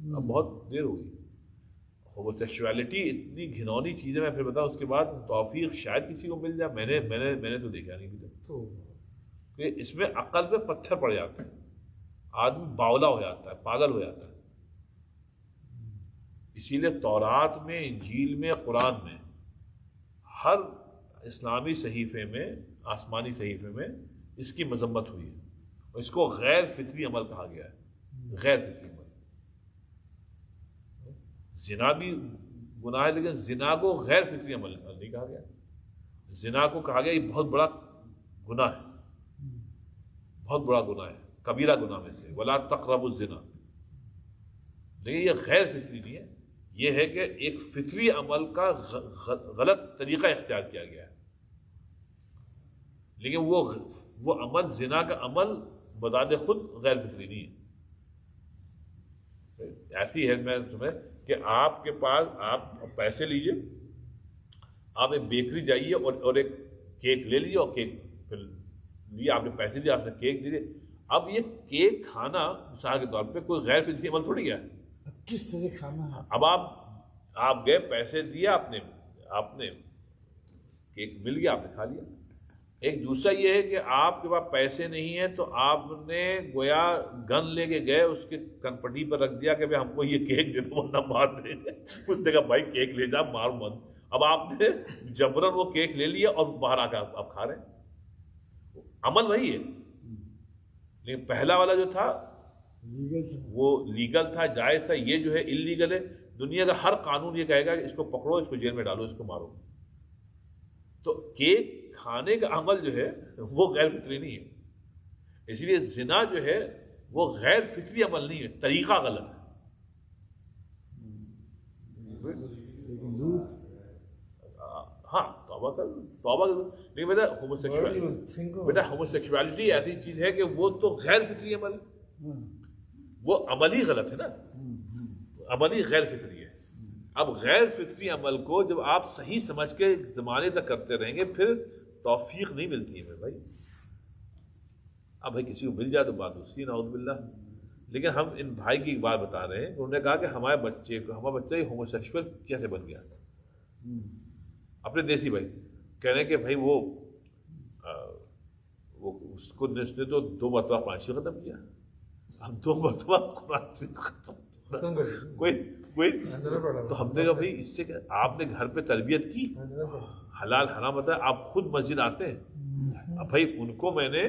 اب بہت دیر ہوگی. ہوموسیکشولیٹی اتنی گھنونی چیز ہے. میں پھر بتاؤں اس کے بعد توفیق شاید کسی کو مل جائے. میں نے تو دیکھا نہیں کدھر. کہ اس میں عقل پہ پتھر پڑ جاتے ہیں, آدمی باولا ہو جاتا ہے, پاگل ہو جاتا ہے. اسی لیے تورات میں, انجیل میں, قرآن میں, ہر اسلامی صحیفے میں, آسمانی صحیفے میں اس کی مذمت ہوئی ہے, اور اس کو غیر فطری عمل کہا گیا ہے. غیر فطری عمل. زنا بھی گناہ ہے, لیکن زنا کو غیر فطری عمل نہیں کہا گیا. زنا کو کہا گیا یہ بہت بڑا گناہ ہے, بہت بڑا گناہ ہے, کبیرہ گناہ میں سے, ولا تقربوا الزنا. لیکن یہ غیر فطری نہیں ہے, یہ ہے کہ ایک فطری عمل کا غلط طریقہ اختیار کیا گیا ہے. لیکن وہ عمل, زنا کا عمل بذات خود غیر فطری نہیں ہے. ایسی ہے میں تمہیں کہ آپ کے پاس آپ پیسے لیجئے, آپ ایک بیکری جائیے اور ایک کیک لے لیجیے, اور کیک پھر لیے آپ نے پیسے دیے, آپ نے کیک دیے. اب یہ کیک کھانا مثال کے طور پہ کوئی غیر فطری عمل تھوڑی ہے. کس طرح کھانا ہے. اب آپ گئے, پیسے دیا آپ نے کیک مل گیا, آپ نے کھا لیا. ایک دوسرا یہ ہے کہ آپ کے پاس پیسے نہیں ہیں تو آپ نے گویا گن لے کے گئے, اس کے کنپٹی پر رکھ دیا کہ ہم کو یہ کیک دے دو ورنہ مار دیں گے. اس نے کہا بھائی کیک لے جا, مار مت. اب آپ نے جبرن وہ کیک لے لیا اور باہر آ کے آپ کھا رہے ہیں. عمل وہی ہے لیکن پہلا والا جو تھا وہ لیگل تھا, جائز تھا. یہ جو ہے انلیگل ہے. دنیا کا ہر قانون یہ کہے گا کہ اس کو پکڑو, اس کو جیل میں ڈالو, اس کو مارو. تو کیک کھانے کا عمل جو ہے وہ غیر فطری نہیں ہے. اس لیے زنا جو ہے وہ غیر فطری عمل نہیں ہے, طریقہ غلط ہے. ہاں توبہ نہیں بیٹا ہوموسیکشوالٹی ایسی چیز ہے کہ وہ تو غیر فطری عمل ہے, وہ عملی غلط ہے نا, عملی غیر فطری ہے. اب غیر فطری عمل کو جب آپ صحیح سمجھ کے زمانے تک کرتے رہیں گے پھر توفیق نہیں ملتی ہے بھائی. اب بھائی کسی کو مل جائے تو بات دوسری, نعوذ باللہ. لیکن ہم ان بھائی کی ایک بات بتا رہے ہیں, انہوں نے کہا کہ ہمارا بچہ ہوموسیکشول کیسے بن گیا. اپنے دیسی بھائی کہہ رہے ہیں کہ بھائی وہ اس نے تو 2 مرتبہ قرآن شریف ختم کیا, ہم 2 مرتبہ قرآن شریف ختم کوئی تو ہم نے کہا بھائی اس سے آپ نے گھر پہ تربیت کی, حلال حرام بتایا, آپ خود مسجد آتے ہیں. اب بھائی ان کو میں نے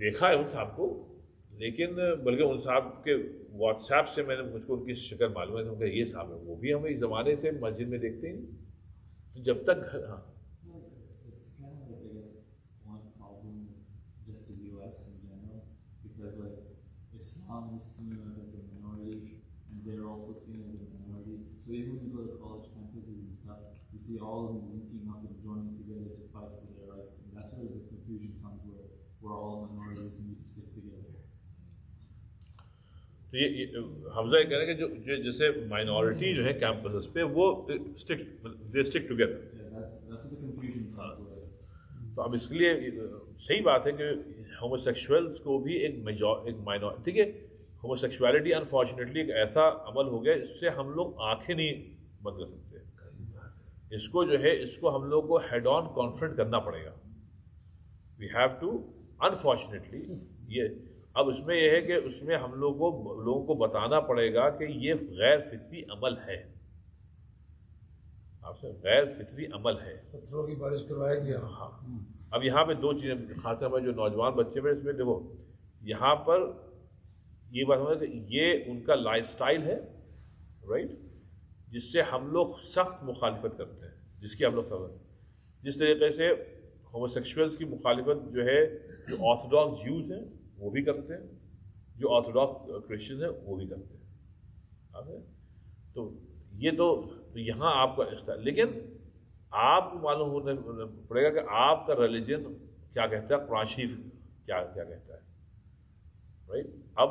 دیکھا ہے ان صاحب کو, لیکن بلکہ ان صاحب کے واٹس ایپ سے میں نے مجھ کو ان کی شکل معلوم ہے کہ یہ صاحب ہے, وہ بھی ہمیں اس زمانے سے مسجد میں دیکھتے ہیں. جب تک ہاں they're also seen as a minority. So even when you go to college campuses and stuff, you see all of them linking up and joining together to fight for their rights. And that's where the confusion comes, where we're all minorities and need to stick together. تو یہ حمزہ یہ کہہ رہے ہیں کہ جو جیسے minority جو ہے کیمپسز پہ وہ اسٹک ٹوگیدر. تو اب اس کے لیے صحیح بات ہے کہ ہوموسیکشولس کو بھی ایک مائنورٹی, ٹھیک ہے. ہوموسیکشوالٹی انفارچونیٹلی ایک ایسا عمل ہو گیا اس سے ہم لوگ آنکھیں نہیں بند کر سکتے. اس کو جو ہے اس کو ہم لوگ کو ہیڈ آن کانفرنٹ کرنا پڑے گا. وی ہیو ٹو انفارچونیٹلی یہ اب اس میں یہ ہے کہ اس میں ہم لوگوں کو بتانا پڑے گا کہ یہ غیر فطری عمل ہے. آپ سے غیر فطری عمل ہے. پتھروں کی بارش کروایا گیا. ہاں اب یہاں پہ 2 چیزیں خاص طور پر جو نوجوان بچے میں اس میں دیکھو یہاں پر یہ بات ہے کہ یہ ان کا لائف سٹائل ہے رائٹ, جس سے ہم لوگ سخت مخالفت کرتے ہیں, جس کی ہم لوگ خبر. جس طریقے سے ہوموسیکشولس کی مخالفت جو ہے جو آرتھوڈاکس جیوز ہیں وہ بھی کرتے ہیں, جو آرتھوڈاکس کرسچنز ہیں وہ بھی کرتے ہیں. تو یہ تو یہاں آپ کا لیکن آپ کو معلوم ہونا پڑے گا کہ آپ کا ریلیجن کیا کہتا ہے, قرآن شریف کیا کہتا ہے رائٹ. اب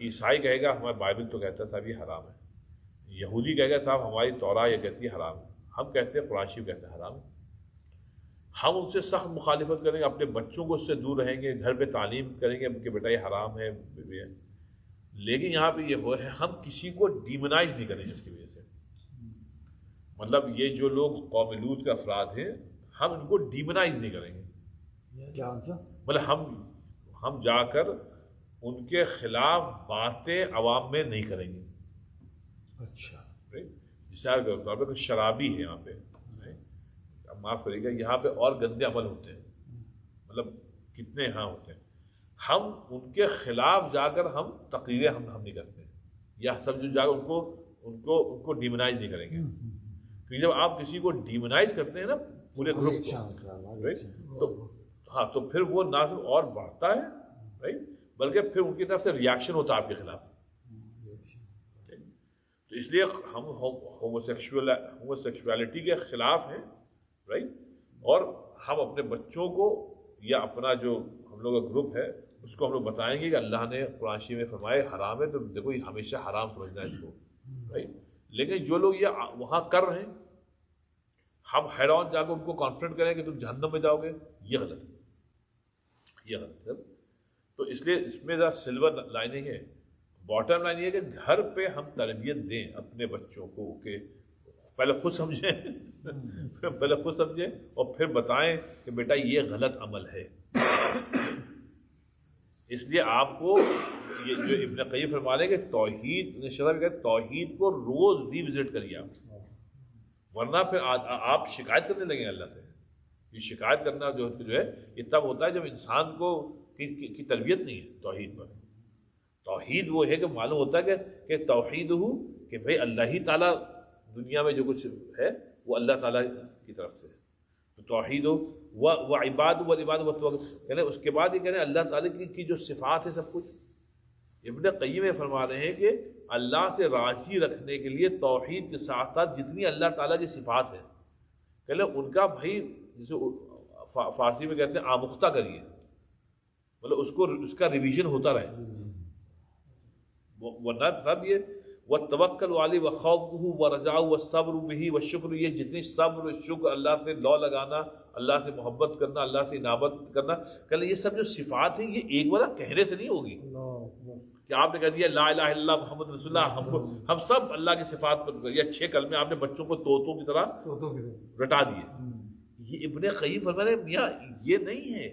عیسائی کہے گا ہمارا بائبل تو کہتا تھا یہ حرام ہے, یہودی کہے گا صاحب ہماری توراہ یہ کہتی ہے حرام ہے, ہم کہتے ہیں قرآن شریف کہتا ہے حرام ہے. ہم ان سے سخت مخالفت کریں گے, اپنے بچوں کو اس سے دور رہیں گے, گھر پہ تعلیم کریں گے کہ بیٹا یہ حرام ہے. لیکن یہاں پہ یہ ہو ہے ہم کسی کو ڈیمونائز نہیں کریں گے. اس کی وجہ سے مطلب یہ جو لوگ قوم لوط کے افراد ہیں ہم ان کو ڈیمونائز نہیں کریں گے. مطلب ہم جا کر ان کے خلاف باتیں عوام میں نہیں کریں گے. اچھا جیسے شرابی ہے یہاں پہ, معاف کریے گا, یہاں پہ اور گندے عمل ہوتے ہیں, مطلب کتنے یہاں ہوتے ہیں. ہم ان کے خلاف جا کر ہم تقریریں ہم نہیں کرتے ہیں, یا سب جو جا کر ان کو ڈیمونائز نہیں کریں گے. کیونکہ جب آپ کسی کو ڈیمونائز کرتے ہیں نا پورے گروپ کو, تو ہاں تو پھر وہ نہ صرف اور بڑھتا ہے رائٹ, بلکہ پھر ان کی طرف سے ریاکشن ہوتا ہے آپ کے خلاف. تو اس لیے ہم ہوموسیکشوالٹی کے خلاف ہیں رائٹ. اور ہم اپنے بچوں کو یا اپنا جو ہم لوگ کا گروپ ہے اس کو ہم لوگ بتائیں گے کہ اللہ نے قرآن شریف میں فرمائے حرام ہے, تو دیکھو یہ ہمیشہ حرام سمجھنا ہے اس کو رائٹ. لیکن جو لوگ یہ وہاں کر رہے ہیں ہم ہیڈ آن جا کے ان کو کانفرنٹ کریں کہ تم جہنم میں جاؤ گے, یہ غلط ہے, یہ غلط ہے. تو اس لیے اس میں ذرا سلور لائننگ ہے. باٹم لائن یہ کہ گھر پہ ہم تربیت دیں اپنے بچوں کو کہ پہلے خود سمجھیں اور پھر بتائیں کہ بیٹا یہ غلط عمل ہے. اس لیے آپ کو یہ جو ابن قیم فرما رہے ہیں کہ توحید کو روز ری وزٹ کریے آپ, ورنہ پھر آپ شکایت کرنے لگیں اللہ سے. یہ شکایت کرنا جو ہے یہ تب ہوتا ہے جب انسان کو کی تربیت نہیں ہے توحید پر. توحید وہ ہے کہ معلوم ہوتا ہے کہ توحید ہو کہ بھئی اللہ ہی تعالیٰ دنیا میں جو کچھ ہے وہ اللہ تعالیٰ کی طرف سے ہے. تو توحید ہو و عباد و عباد و یعنی اس کے بعد یہ کہہ رہے ہیں اللہ تعالیٰ کی جو صفات ہے سب کچھ. ابن قیم یہ فرما رہے ہیں کہ اللہ سے راضی رکھنے کے لیے توحید کے ساتھ ساتھ جتنی اللہ تعالیٰ کی صفات ہیں کہ ان کا بھائی جسے فارسی میں کہتے ہیں آمختہ کریے, مطلب اس کا ریویژن ہوتا رہے. ورنہ سب یہ وتوکل علی و خوف و رجاء و صبر بھی و شکر, یہ جتنی صبر شکر اللہ سے لو لگانا, اللہ سے محبت کرنا, اللہ سے انابت کرنا, کہ یہ سب جو صفات ہیں یہ ایک بار کہنے سے نہیں ہوگی کہ آپ نے کہہ دیا لا الہ الا اللہ محمد رسول اللہ, ہم سب اللہ کی صفات پر یہ 6 کلمے آپ نے بچوں کو طوطوں کی طرح رٹا دیے. یہ ابن قیم فرما رہے ہیں میاں یہ نہیں ہے,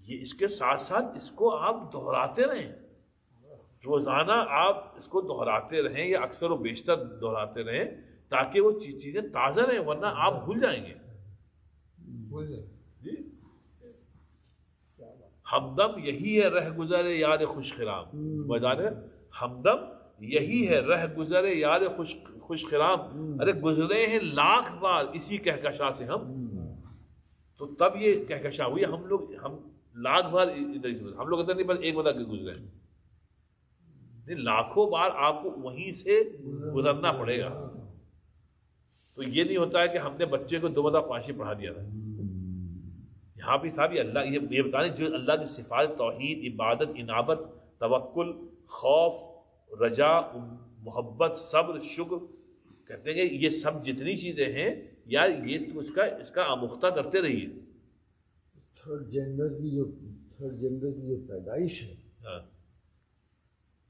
یہ اس کے ساتھ ساتھ اس کو آپ دہراتے رہیں, روزانہ آپ اس کو دہراتے رہیں یا اکثر و بیشتر دہراتے رہیں تاکہ وہ چیزیں تازہ رہیں, ورنہ آپ بھول جائیں گے. جی ہمدم یہی ہے رہ گزرے یار خوش خرام, بجانے ہمدم یہی ہے رہ گزرے یار خوش خرام, ارے گزرے ہیں لاکھ بار اسی کہکشاں سے ہم, تو تب یہ کہکشاں ہوئی. ہم لاکھ بار ادھر ہم لوگ ادھر نہیں بس ایک بار گزرے ہیں, لاکھوں بار آپ کو وہیں سے گزرنا پڑے گا. تو یہ نہیں ہوتا ہے کہ ہم نے بچے کو 2 بار خواہشی پڑھا دیا تھا. یہاں بھی صاحب یہ اللہ یہ بتانے جو اللہ کی صفات توحید, عبادت, انابت, توکل, خوف, رجا, محبت, صبر, شکر, کہتے ہیں کہ یہ سب جتنی چیزیں ہیں یار یہ تم اس کا آموختہ کرتے رہیے. تھرڈ جینڈر کی جو پیدائش ہے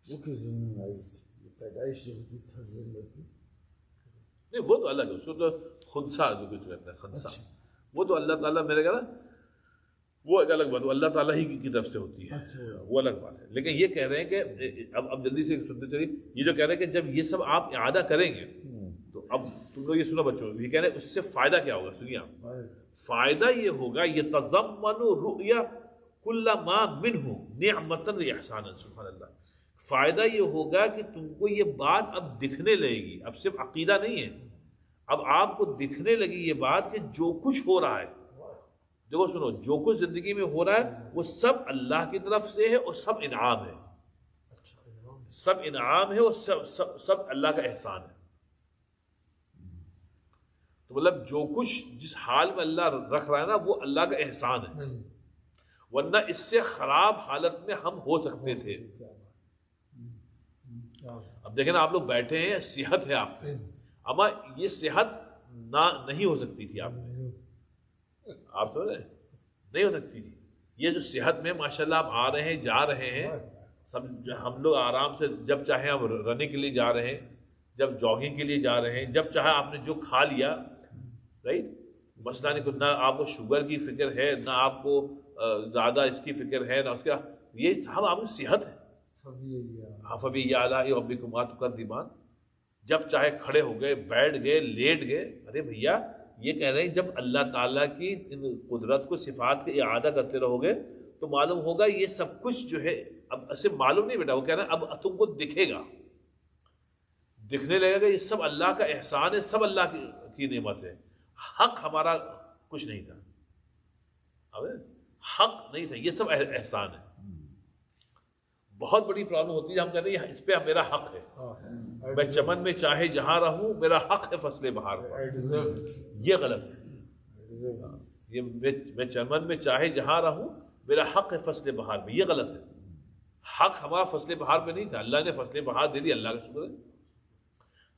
وہ کس زمین میں آئی تھی؟ یہ پیدائش جو ہوتی تھرڈ جینڈر کی نہیں وہ تو الگ ہے, اس کو تو خنسا جو کچھ کہتا ہے خنسا, وہ تو اللہ تعالیٰ میرے کہا نا وہ ایک الگ بات, وہ اللہ تعالیٰ ہی کی طرف سے ہوتی ہے, وہ الگ بات ہے. لیکن یہ کہہ رہے ہیں کہ اب جلدی سے سنتے چلیے, یہ جو کہہ رہے ہیں کہ جب یہ سب آپ اعادہ کریں گے تو اب تم لوگ یہ سنو بچوں, یہ کہہ رہے ہیں اس سے فائدہ کیا ہوگا, سنیے آپ. فائدہ یہ ہوگا یتضمن رؤیا کل ما منہ نعمتا و احسانا, سبحان اللہ. فائدہ یہ ہوگا کہ تم کو یہ بات اب دکھنے لگے گی, اب صرف عقیدہ نہیں ہے, اب آپ کو دکھنے لگی یہ بات کہ جو کچھ ہو رہا ہے, دیکھو سنو, جو کچھ زندگی میں ہو رہا ہے وہ سب اللہ کی طرف سے ہے اور سب انعام ہے, سب انعام ہے اور سب اللہ کا احسان ہے. تو مطلب جو کچھ جس حال میں اللہ رکھ رہا ہے نا وہ اللہ کا احسان ہے, ورنہ اس سے خراب حالت میں ہم ہو سکتے تھے. اب دیکھیں نا آپ لوگ بیٹھے ہیں, صحت ہے آپ سے, اما یہ صحت نہیں ہو سکتی تھی آپ میں, آپ سمجھ رہے ہیں, نہیں ہو سکتی تھی. یہ جو صحت میں ماشاءاللہ آپ آ رہے ہیں جا رہے ہیں سب, ہم لوگ آرام سے جب چاہیں آپ رننگ کے لیے جا رہے ہیں, جب جاگنگ کے لیے جا رہے ہیں, جب چاہے آپ نے جو کھا لیا, رائٹ, مسئلہ نہیں, نہ آپ کو شوگر کی فکر ہے, نہ آپ کو زیادہ اس کی فکر ہے, نہ اس کا, یہ سب آپ کی صحت ہے. فبأي آلاء ربكما تكذبان, جب چاہے کھڑے ہو گئے, بیٹھ گئے, لیٹ گئے. ارے بھیا یہ کہہ رہے ہیں جب اللہ تعالیٰ کی ان قدرت کو صفات کا اعادہ کرتے رہو گے تو معلوم ہوگا یہ سب کچھ جو ہے اب ایسے معلوم نہیں بیٹا, وہ کہہ رہے ہیں اب تم کو دکھے گا, دکھنے لگے گا یہ سب اللہ کا احسان ہے, سب اللہ کی نعمت ہے. حق ہمارا کچھ نہیں تھا, اب حق نہیں تھا, یہ سب احسان ہے. بہت بڑی پرابلم ہوتی ہے, ہم کہتے ہیں اس پہ میرا حق ہے, میں چمن میں چاہے جہاں رہوں میرا حق ہے فصل بہار پر. یہ غلط ہے, یہ میں چمن میں چاہے جہاں رہوں میرا حق ہے فصل بہار پہ, یہ غلط ہے. حق ہمارا فصل بہار پہ نہیں تھا, اللہ نے فصل بہار دے دی, اللہ کا شکر ہے.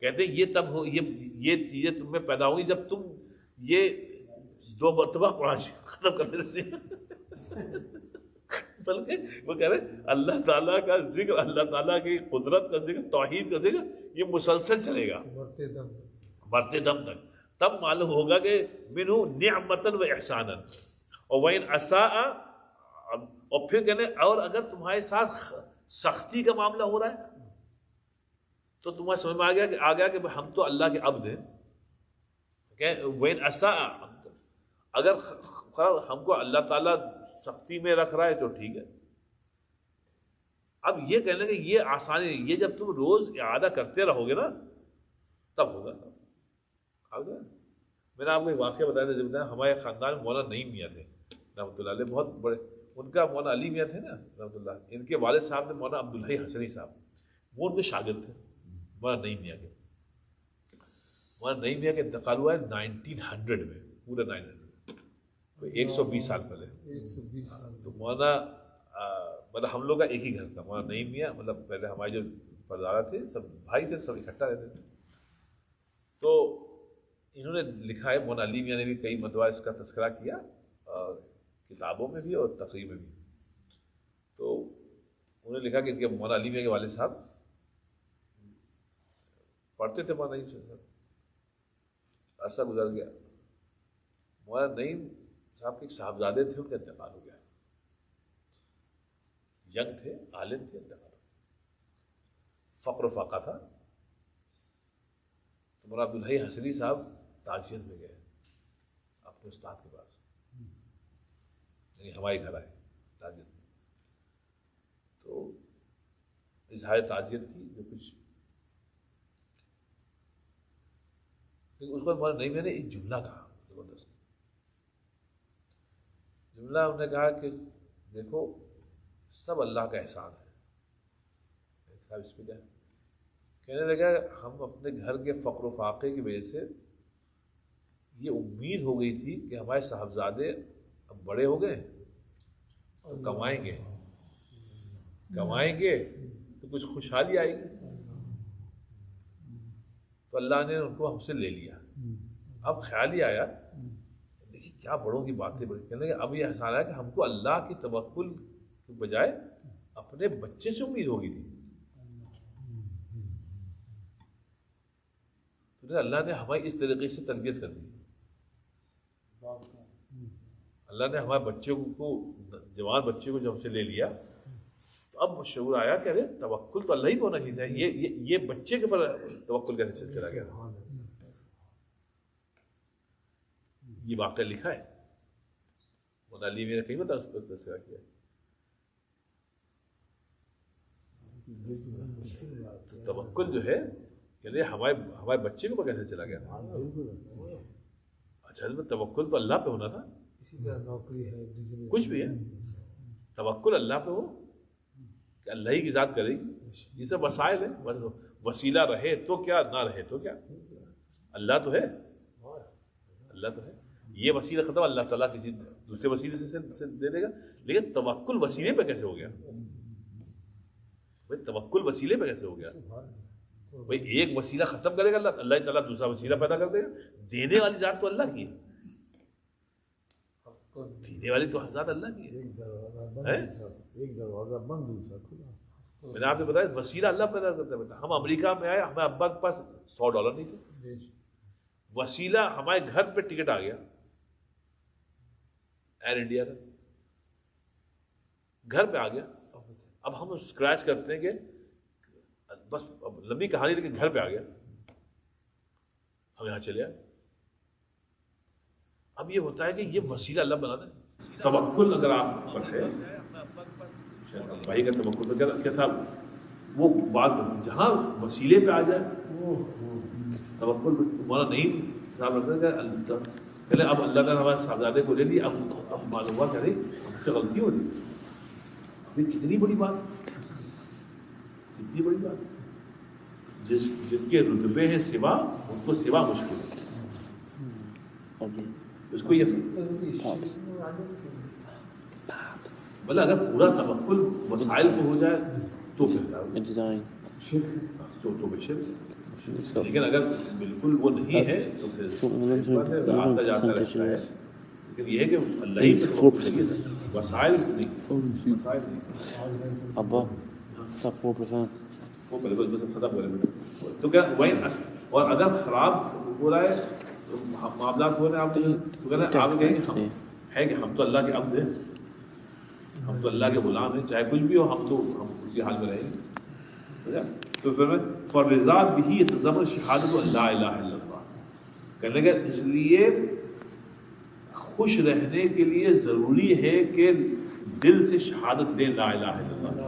کہتے ہیں یہ تب ہو, یہ چیزیں تم میں پیدا ہوگی جب تم یہ 2 مرتبہ قرآن ختم کر دیتے ہیں. بلکہ وہ کہہ رہے ہیں اللہ تعالیٰ کا ذکر, اللہ تعالیٰ کی قدرت کا ذکر, توحید کا ذکر, یہ مسلسل چلے گا مرتے دم تک. تب معلوم ہوگا کہ منہ نعمتاً و احساناً. اور وَإِنْ أَسَاءَ, اور پھر کہنے اور اگر تمہارے ساتھ سختی کا معاملہ ہو رہا ہے تو تمہیں سمجھ میں آ گیا کہ ہم تو اللہ کے عبد ہیں, کہ وین ایسا اگر ہم کو اللہ تعالیٰ سختی میں رکھ رہا ہے تو ٹھیک ہے. اب یہ کہنے کہ یہ آسانی نہیں، یہ جب تم روز اعادہ کرتے رہو گے نا تب ہوگا. میں نے آپ کو ایک واقعہ بتایا تھا، جب ہمارے خاندان میں مولانا نعیم میاں تھے رحمۃ اللہ علیہ، بہت بڑے. ان کا مولانا علی میاں تھے نا رحمۃ اللہ، ان کے والد صاحب تھے مولانا عبدالحی حسنی صاحب، وہ ان کے شاگرد تھے مولانا نعیم میاں کے. مولانا نعیم میاں کا انتقال ہوا ہے 1900 میں، پورے 900، 120 سال پہلے. 120 سال. تو مولانا مطلب ہم لوگ کا ایک ہی گھر تھا. مولانا نعیم میاں مطلب پہلے ہمارے جو پردارا تھے سب بھائی تھے، سب اکٹھا رہتے تھے. تو انہوں نے لکھا ہے، مولانا علی میاں نے بھی کئی مرتبہ اس کا تذکرہ کیا کتابوں میں بھی اور تقریر میں بھی. تو انہوں نے لکھا کہ ان کے مولانا علی میاں کے والد صاحب پڑھتے تھے مولانا نعیم صاحب. عرصہ گزر گیا، مولانا نعیم صاحب کے ایک صاحبزادے تھے، ان کا انتقال ہو گیا. ینگ تھے، عالم تھے، انتقال ہو گیا. فقر و فاقہ تھا. تو مولانا عبدالحی حسنی صاحب تعزیت میں گئے اپنے استاد کے پاس، یعنی ہمارے گھر آئے تعزیت میں. تو اظہار تعزیت کی جو کچھ، لیکن اس پر مولانا نعیم نے ایک جملہ کہا، زبردست جملہ. انہوں نے کہا کہ دیکھو سب اللہ کا احسان ہے. صاحب اس پہ کیا کہنے لگا، ہم اپنے گھر کے فقر و فاقے کی وجہ سے یہ امید ہو گئی تھی کہ ہمارے صاحبزادے اب بڑے ہو گئے تو کمائیں گے تو کچھ خوشحالی آئے گی. تو اللہ نے ان کو ہم سے لے لیا. اب خیال ہی آیا، دیکھیے کیا بڑوں کی باتیں بڑی. کہنے لگے اب یہ احسان ہے کہ ہم کو اللہ کی توکل کے بجائے اپنے بچے سے امید ہو گئی تھی. تو اللہ نے ہماری اس طریقے سے تربیت کر دی. اللہ نے ہمارے بچے کو، جوان بچے کو جب ہم سے لے لیا تو اب شعور آیا کہ ارے توکل تو اللہ ہی کو ہونا چاہیے. یہ بچے کے پر توکل کیسے چلا گیا. یہ واقعہ لکھا ہے مولانا علی نے کئی بار تذکرہ کیا. توکل جو ہے کہ ہمارے بچے کے پر کیسے چلا گیا. اچھا توکل تو اللہ پہ ہونا تھا. اسی طرح نوکری ہے، کچھ بھی ہے، توکل اللہ پہ ہو کہ اللہ ہی کی ذات کرے گی. یہ سب وسائل ہے، وسیلہ رہے تو کیا، نہ رہے تو کیا. اللہ تو ہے، اللہ تو ہے. یہ وسیلہ ختم، اللہ تعالیٰ کسی دوسرے وسیلے سے دے دے گا. لیکن توکل وسیلے پہ کیسے ہو گیا بھائی؟ توکل وسیلے پہ کیسے ہو گیا بھائی؟ ایک وسیلہ ختم کرے گا اللہ تعالیٰ دوسرا وسیلہ پیدا کر دے گا. دینے والی ذات تو اللہ کی ہے، دینے والی تو ذات اللہ کی ہے. ایک دروازہ بند دوسرا کھلا. میں نے آپ سے بتایا وسیلہ اللہ پیدا کرتا ہے. ہم امریکہ میں آئے، ہمارے ابا کے پاس $100 نہیں تھے. وسیلہ ہمارے گھر پہ ٹکٹ آ گیا ایئر انڈیا کا، گھر پہ آ گیا. اب ہم اسکریچ کرتے ہیں کہ بس لمبی کہانی، لیکن گھر پہ آ گیا، ہم یہاں چلے آئے. اب یہ ہوتا ہے کہ یہ وسیلہ اللہ بنا دے. توکل اگر آپ پڑھے بھائی کا توکل تو کیا تھا وہ بات، جہاں وسیلے پہ آ جائے توکل. مولانا نعیم صاحب رکھتے ہیں پہلے اب اللہ نے ہمارے صاحبزادے کو لے لیا، اب معلوم ہوا کہ ارے ہم سے غلطی ہو رہی. ابھی کتنی بڑی بات، کتنی بڑی بات. جن کے رتبے ہیں سوا، ان کو سوا مشکل ہے. اس کو یہ بھلا اگر پورا توکل وسائل پہ ہو جائے تو پھر لیکن اگر بالکل وہ نہیں ہے تو پھر آتا جاتا رہتا ہے. لیکن یہ ہے کہ اللہ ہی سے وسائل نہیں، وسائل نہیں. Above, top 4%. تو کیا وہیں، اور اگر خراب ہو رہا ہے معاملات ہو رہے ہیں آپ تو کہنا آپ کہیں ہے کہ ہم تو اللہ کے عبد ہیں، ہم تو اللہ کے غلام ہیں، چاہے کچھ بھی ہو ہم اسی حال میں رہیں گے. تو پھر فالرضا بھی یتضمن شہادت لا الہ الا اللہ، کہنے لگا اس لیے خوش رہنے کے لیے ضروری ہے کہ دل سے شہادت دے لا الہ الا اللہ،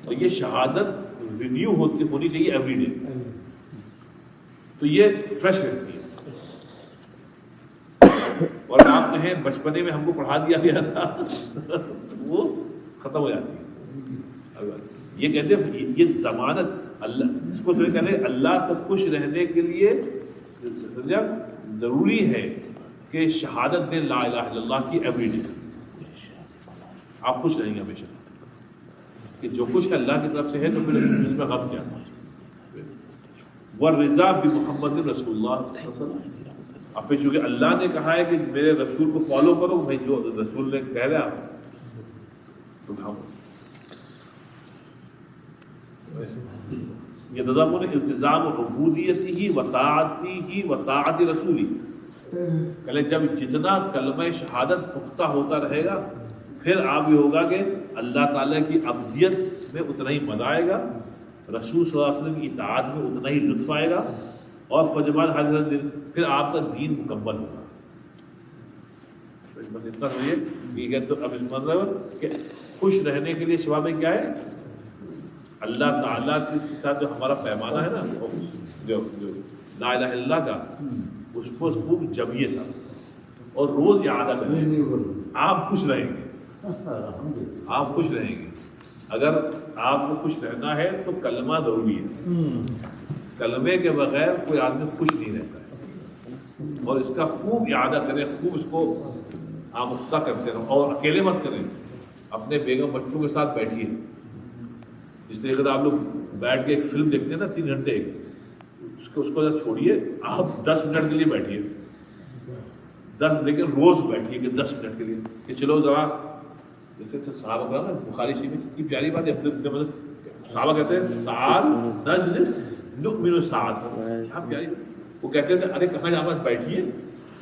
اور یہ شہادت رینیو ہونی چاہیے ایوری ڈے، تو یہ فریش رہتی ہے۔ اور آپ کہیں بچپنے میں ہم کو پڑھا دیا گیا تھا وہ ختم ہو جاتی ہے۔ یہ کہتے ہیں یہ ضمانت اللہ، اس کو کہتے ہیں اللہ کو خوش رہنے کے لیے ضروری ہے کہ شہادت دیں لا الہ الا اللہ کی ایوری ڈے، آپ خوش رہیں گے ہمیشہ، کہ جو کچھ اللہ کی طرف سے ہے تو پھر اس میں غم کیا۔ والرضا بمحمد رسول اللہ صلی اللہ علیہ وسلم، اب پھر چونکہ اللہ نے کہا ہے کہ میرے رسول کو فالو کرو، بھائی جو رسول نے کہہ رہا تو ہم یہ تضامن التزام عبودیتہ و طاعتہ و طاعت رسولہ، پہلے جب جتنا کلمہ شہادت پختہ ہوتا رہے گا پھر آپ یہ ہوگا کہ اللہ تعالیٰ کی عبدیت میں اتنا ہی مزہ آئے گا، رسول صلی اللہ علیہ وسلم کی اطاعت میں اتنا ہی لطف آئے گا، اور فجمال حضرت دن پھر آپ کا دین مکمل ہوگا۔ بس اتنا سمجھیے ٹھیک ہے۔ تو اب اس مطلب کہ خوش رہنے کے لیے شباب میں کیا ہے، اللہ تعالیٰ کے ساتھ جو ہمارا پیمانہ ہے نا جو لا الہ الا اللہ کا، اس کو خوب جمیے ساتھ اور روز اعادہ کریں، آپ خوش رہیں گے، آپ خوش رہیں گے۔ اگر آپ کو خوش رہنا ہے تو کلمہ ضروری ہے، کلمے کے بغیر کوئی آدمی خوش نہیں رہتا ہے، اور اس کا خوب اعادہ کریں، خوب اس کو آموختہ کرتے رہو، اور اکیلے مت کریں، اپنے بیگم بچوں کے ساتھ بیٹھیے۔ اس طریقے سے آپ لوگ بیٹھ کے ایک فلم دیکھتے ہیں نا 3 گھنٹے، اس کو چھوڑیے، آپ 10 منٹ کے لیے بیٹھیے، 10 لیکن روز بیٹھیے کہ 10 منٹ کے لیے، کہ چلو ذرا جیسے صحابہ کا نا بخاری شریف میں کتنی پیاری بات ہے، مطلب صحابہ کہتے ہیں سعاد نجلس نؤمن سعاد، کیا پیاری، وہ کہتے ہیں ارے کہاں جہاں بیٹھیے،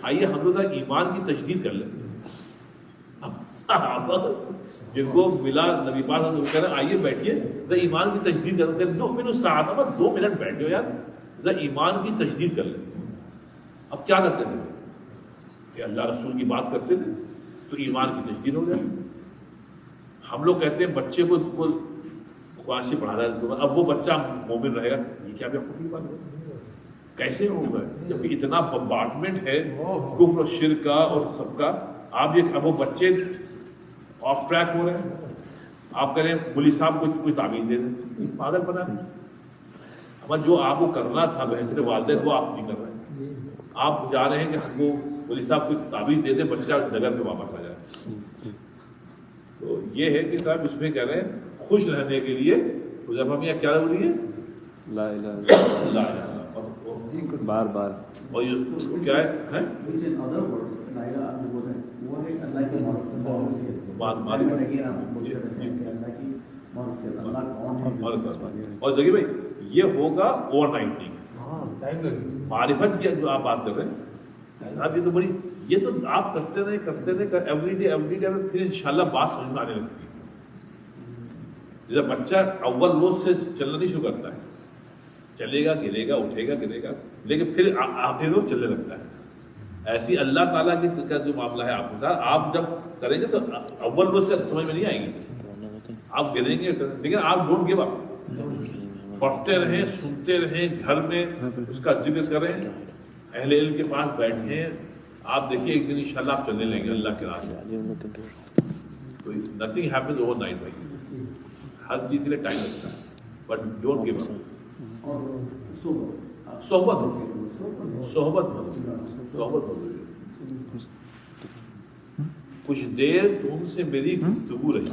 آئیے ہم لوگ ایمان کی تجدید کر لیں۔ اب صحابہ جن کو ملا نبی پاک وہ کہہ رہے ہیں آئیے بیٹھیے ذرا ایمان کی تجدید کرو، کہ نؤمن سعاد، اب 2 منٹ بیٹھے ہو یار، ذرا ایمان کی تجدید کر لیں۔ اب کیا کرتے تھے کہ اللہ رسول کی بات کرتے تھے تو ایمان کی تجدید ہو گیا۔ ہم لوگ کہتے ہیں بچے کو قرآن سے پڑھا رہا ہے، اب وہ بچہ مومن رہے گا، یہ کیا بیوقوفی کی بات ہے، کیسے ہوگا جب اتنا بمبارڈمنٹ ہے کفر و شرک کا اور سب کا، آپ یہ اب وہ بچے آف ٹریک ہو رہے ہیں، آپ کہہ رہے ہیں مولوی صاحب کو کوئی تعویذ دے دیں، پاگل بنا ہے۔ اما جو آپ کو کرنا تھا بہتر والدین وہ آپ نہیں کر رہے ہیں، آپ جا رہے ہیں کہ ہم کو مولوی صاحب کوئی تعویذ دے دیں بچہ ڈگر پہ واپس آ جائے۔ تو یہ ہے کہ صاحب اس میں کہہ رہے ہیں خوش رہنے کے لیے حذیفہ میاں کیا ضروری ہے، لا الہ الا اللہ، لا الہ الا اللہ، بار بار، اور یہ کیا ہے اور ذکی بھائی یہ ہوگا اوور نائٹ نہیں، معرفت کی جو آپ بات کر رہے ہیں اب یہ تو بڑی، یہ تو آپ کرتے رہے ایوری ڈے پھر انشاءاللہ بات سمجھ میں آنے لگتی ہے۔ جیسے بچہ اول روز سے چلنا نہیں شروع کرتا ہے، چلے گا گرے گا اٹھے گا گرے گا، لیکن پھر آخری روز چلنے لگتا ہے۔ ایسی اللہ تعالیٰ کی جو معاملہ ہے آپ کے ساتھ، آپ جب کریں گے تو اول روز سے سمجھ میں نہیں آئے گی، آپ گریں گے لیکن آپ ڈونٹ گیو اپ، پڑھتے رہیں، سنتے رہیں، گھر میں اس کا ذکر کریں، اہل علم کے پاس بیٹھیں، آپ دیکھیے ایک دن انشاءاللہ آپ چلنے لیں گے اللہ کے راستے۔ نتھنگ ہیپنز اوور نائٹ بھائی، ہر چیز کے لیے ٹائم لگتا ہے، بٹ ڈونٹ گیو اپ۔ صحبت کچھ دیر تم سے میری گفتگو رہی،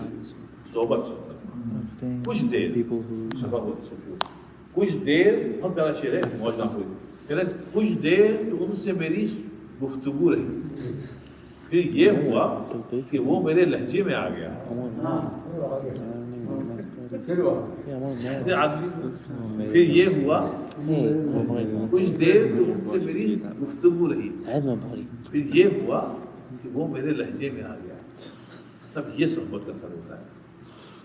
صحبت کچھ دیر، کچھ دیر، بہت پیارا شعر ہے، موج نہ ہوئی، کچھ دیر تم سے میری گفتگو رہی، پھر یہ ہوا کہ وہ میرے لہجے میں آ گیا، پھر یہ ہوا کچھ دیر تم سے میری گفتگو رہی، پھر یہ ہوا کہ وہ میرے لہجے میں آ گیا۔ سب یہ صحبت کا اثر ہوتا ہے۔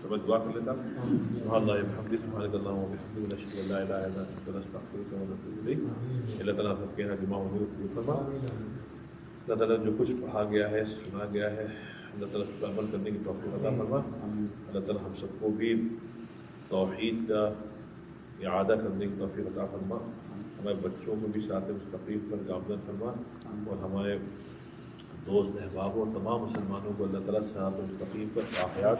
سب دعا کر لیتا سبحان اللہ وبحمدہ سبحانک اللہم وبحمدک نشہد ان لا الہ الا انت نستغفرک ونتوب الیک. اللہ تعالیٰ سب کے یہاں جمع ہونے کو فرما. اللہ تعالیٰ جو کچھ پڑھا گیا ہے سنا گیا ہے اللہ تعالیٰ اس پر عمل کرنے کی توفیق عطا فرما. اللہ تعالیٰ ہم سب کو بھی توحید کا اعادہ کرنے کی توفیق عطا فرما. ہمارے بچوں کو بھی صراط مستقیم پر گامزن فرما اور ہمارے دوست احباب اور تمام مسلمانوں کو اللہ تعالیٰ صراط مستقیم پر باحیات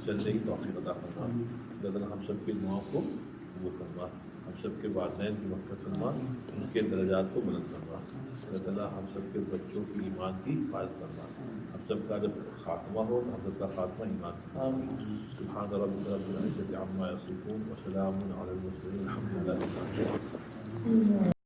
چلنے کی توفیق عطا فرما. اللہ تعالیٰ ہم سب کی دعاؤں کو قبول فرما. ہم سب کے والدین کی مغفرت فرما. ان کے درجات کو بلند فرما. اللہ تعالیٰ ہم سب کے بچوں کی ایمان کی حفاظت فرما. ہم سب کا جب خاتمہ ہو تو ہم سب کا خاتمہ ایمان فرما. سبحان ربک رب العزة عما یصفون وسلام علی المرسلین الحمد للہ.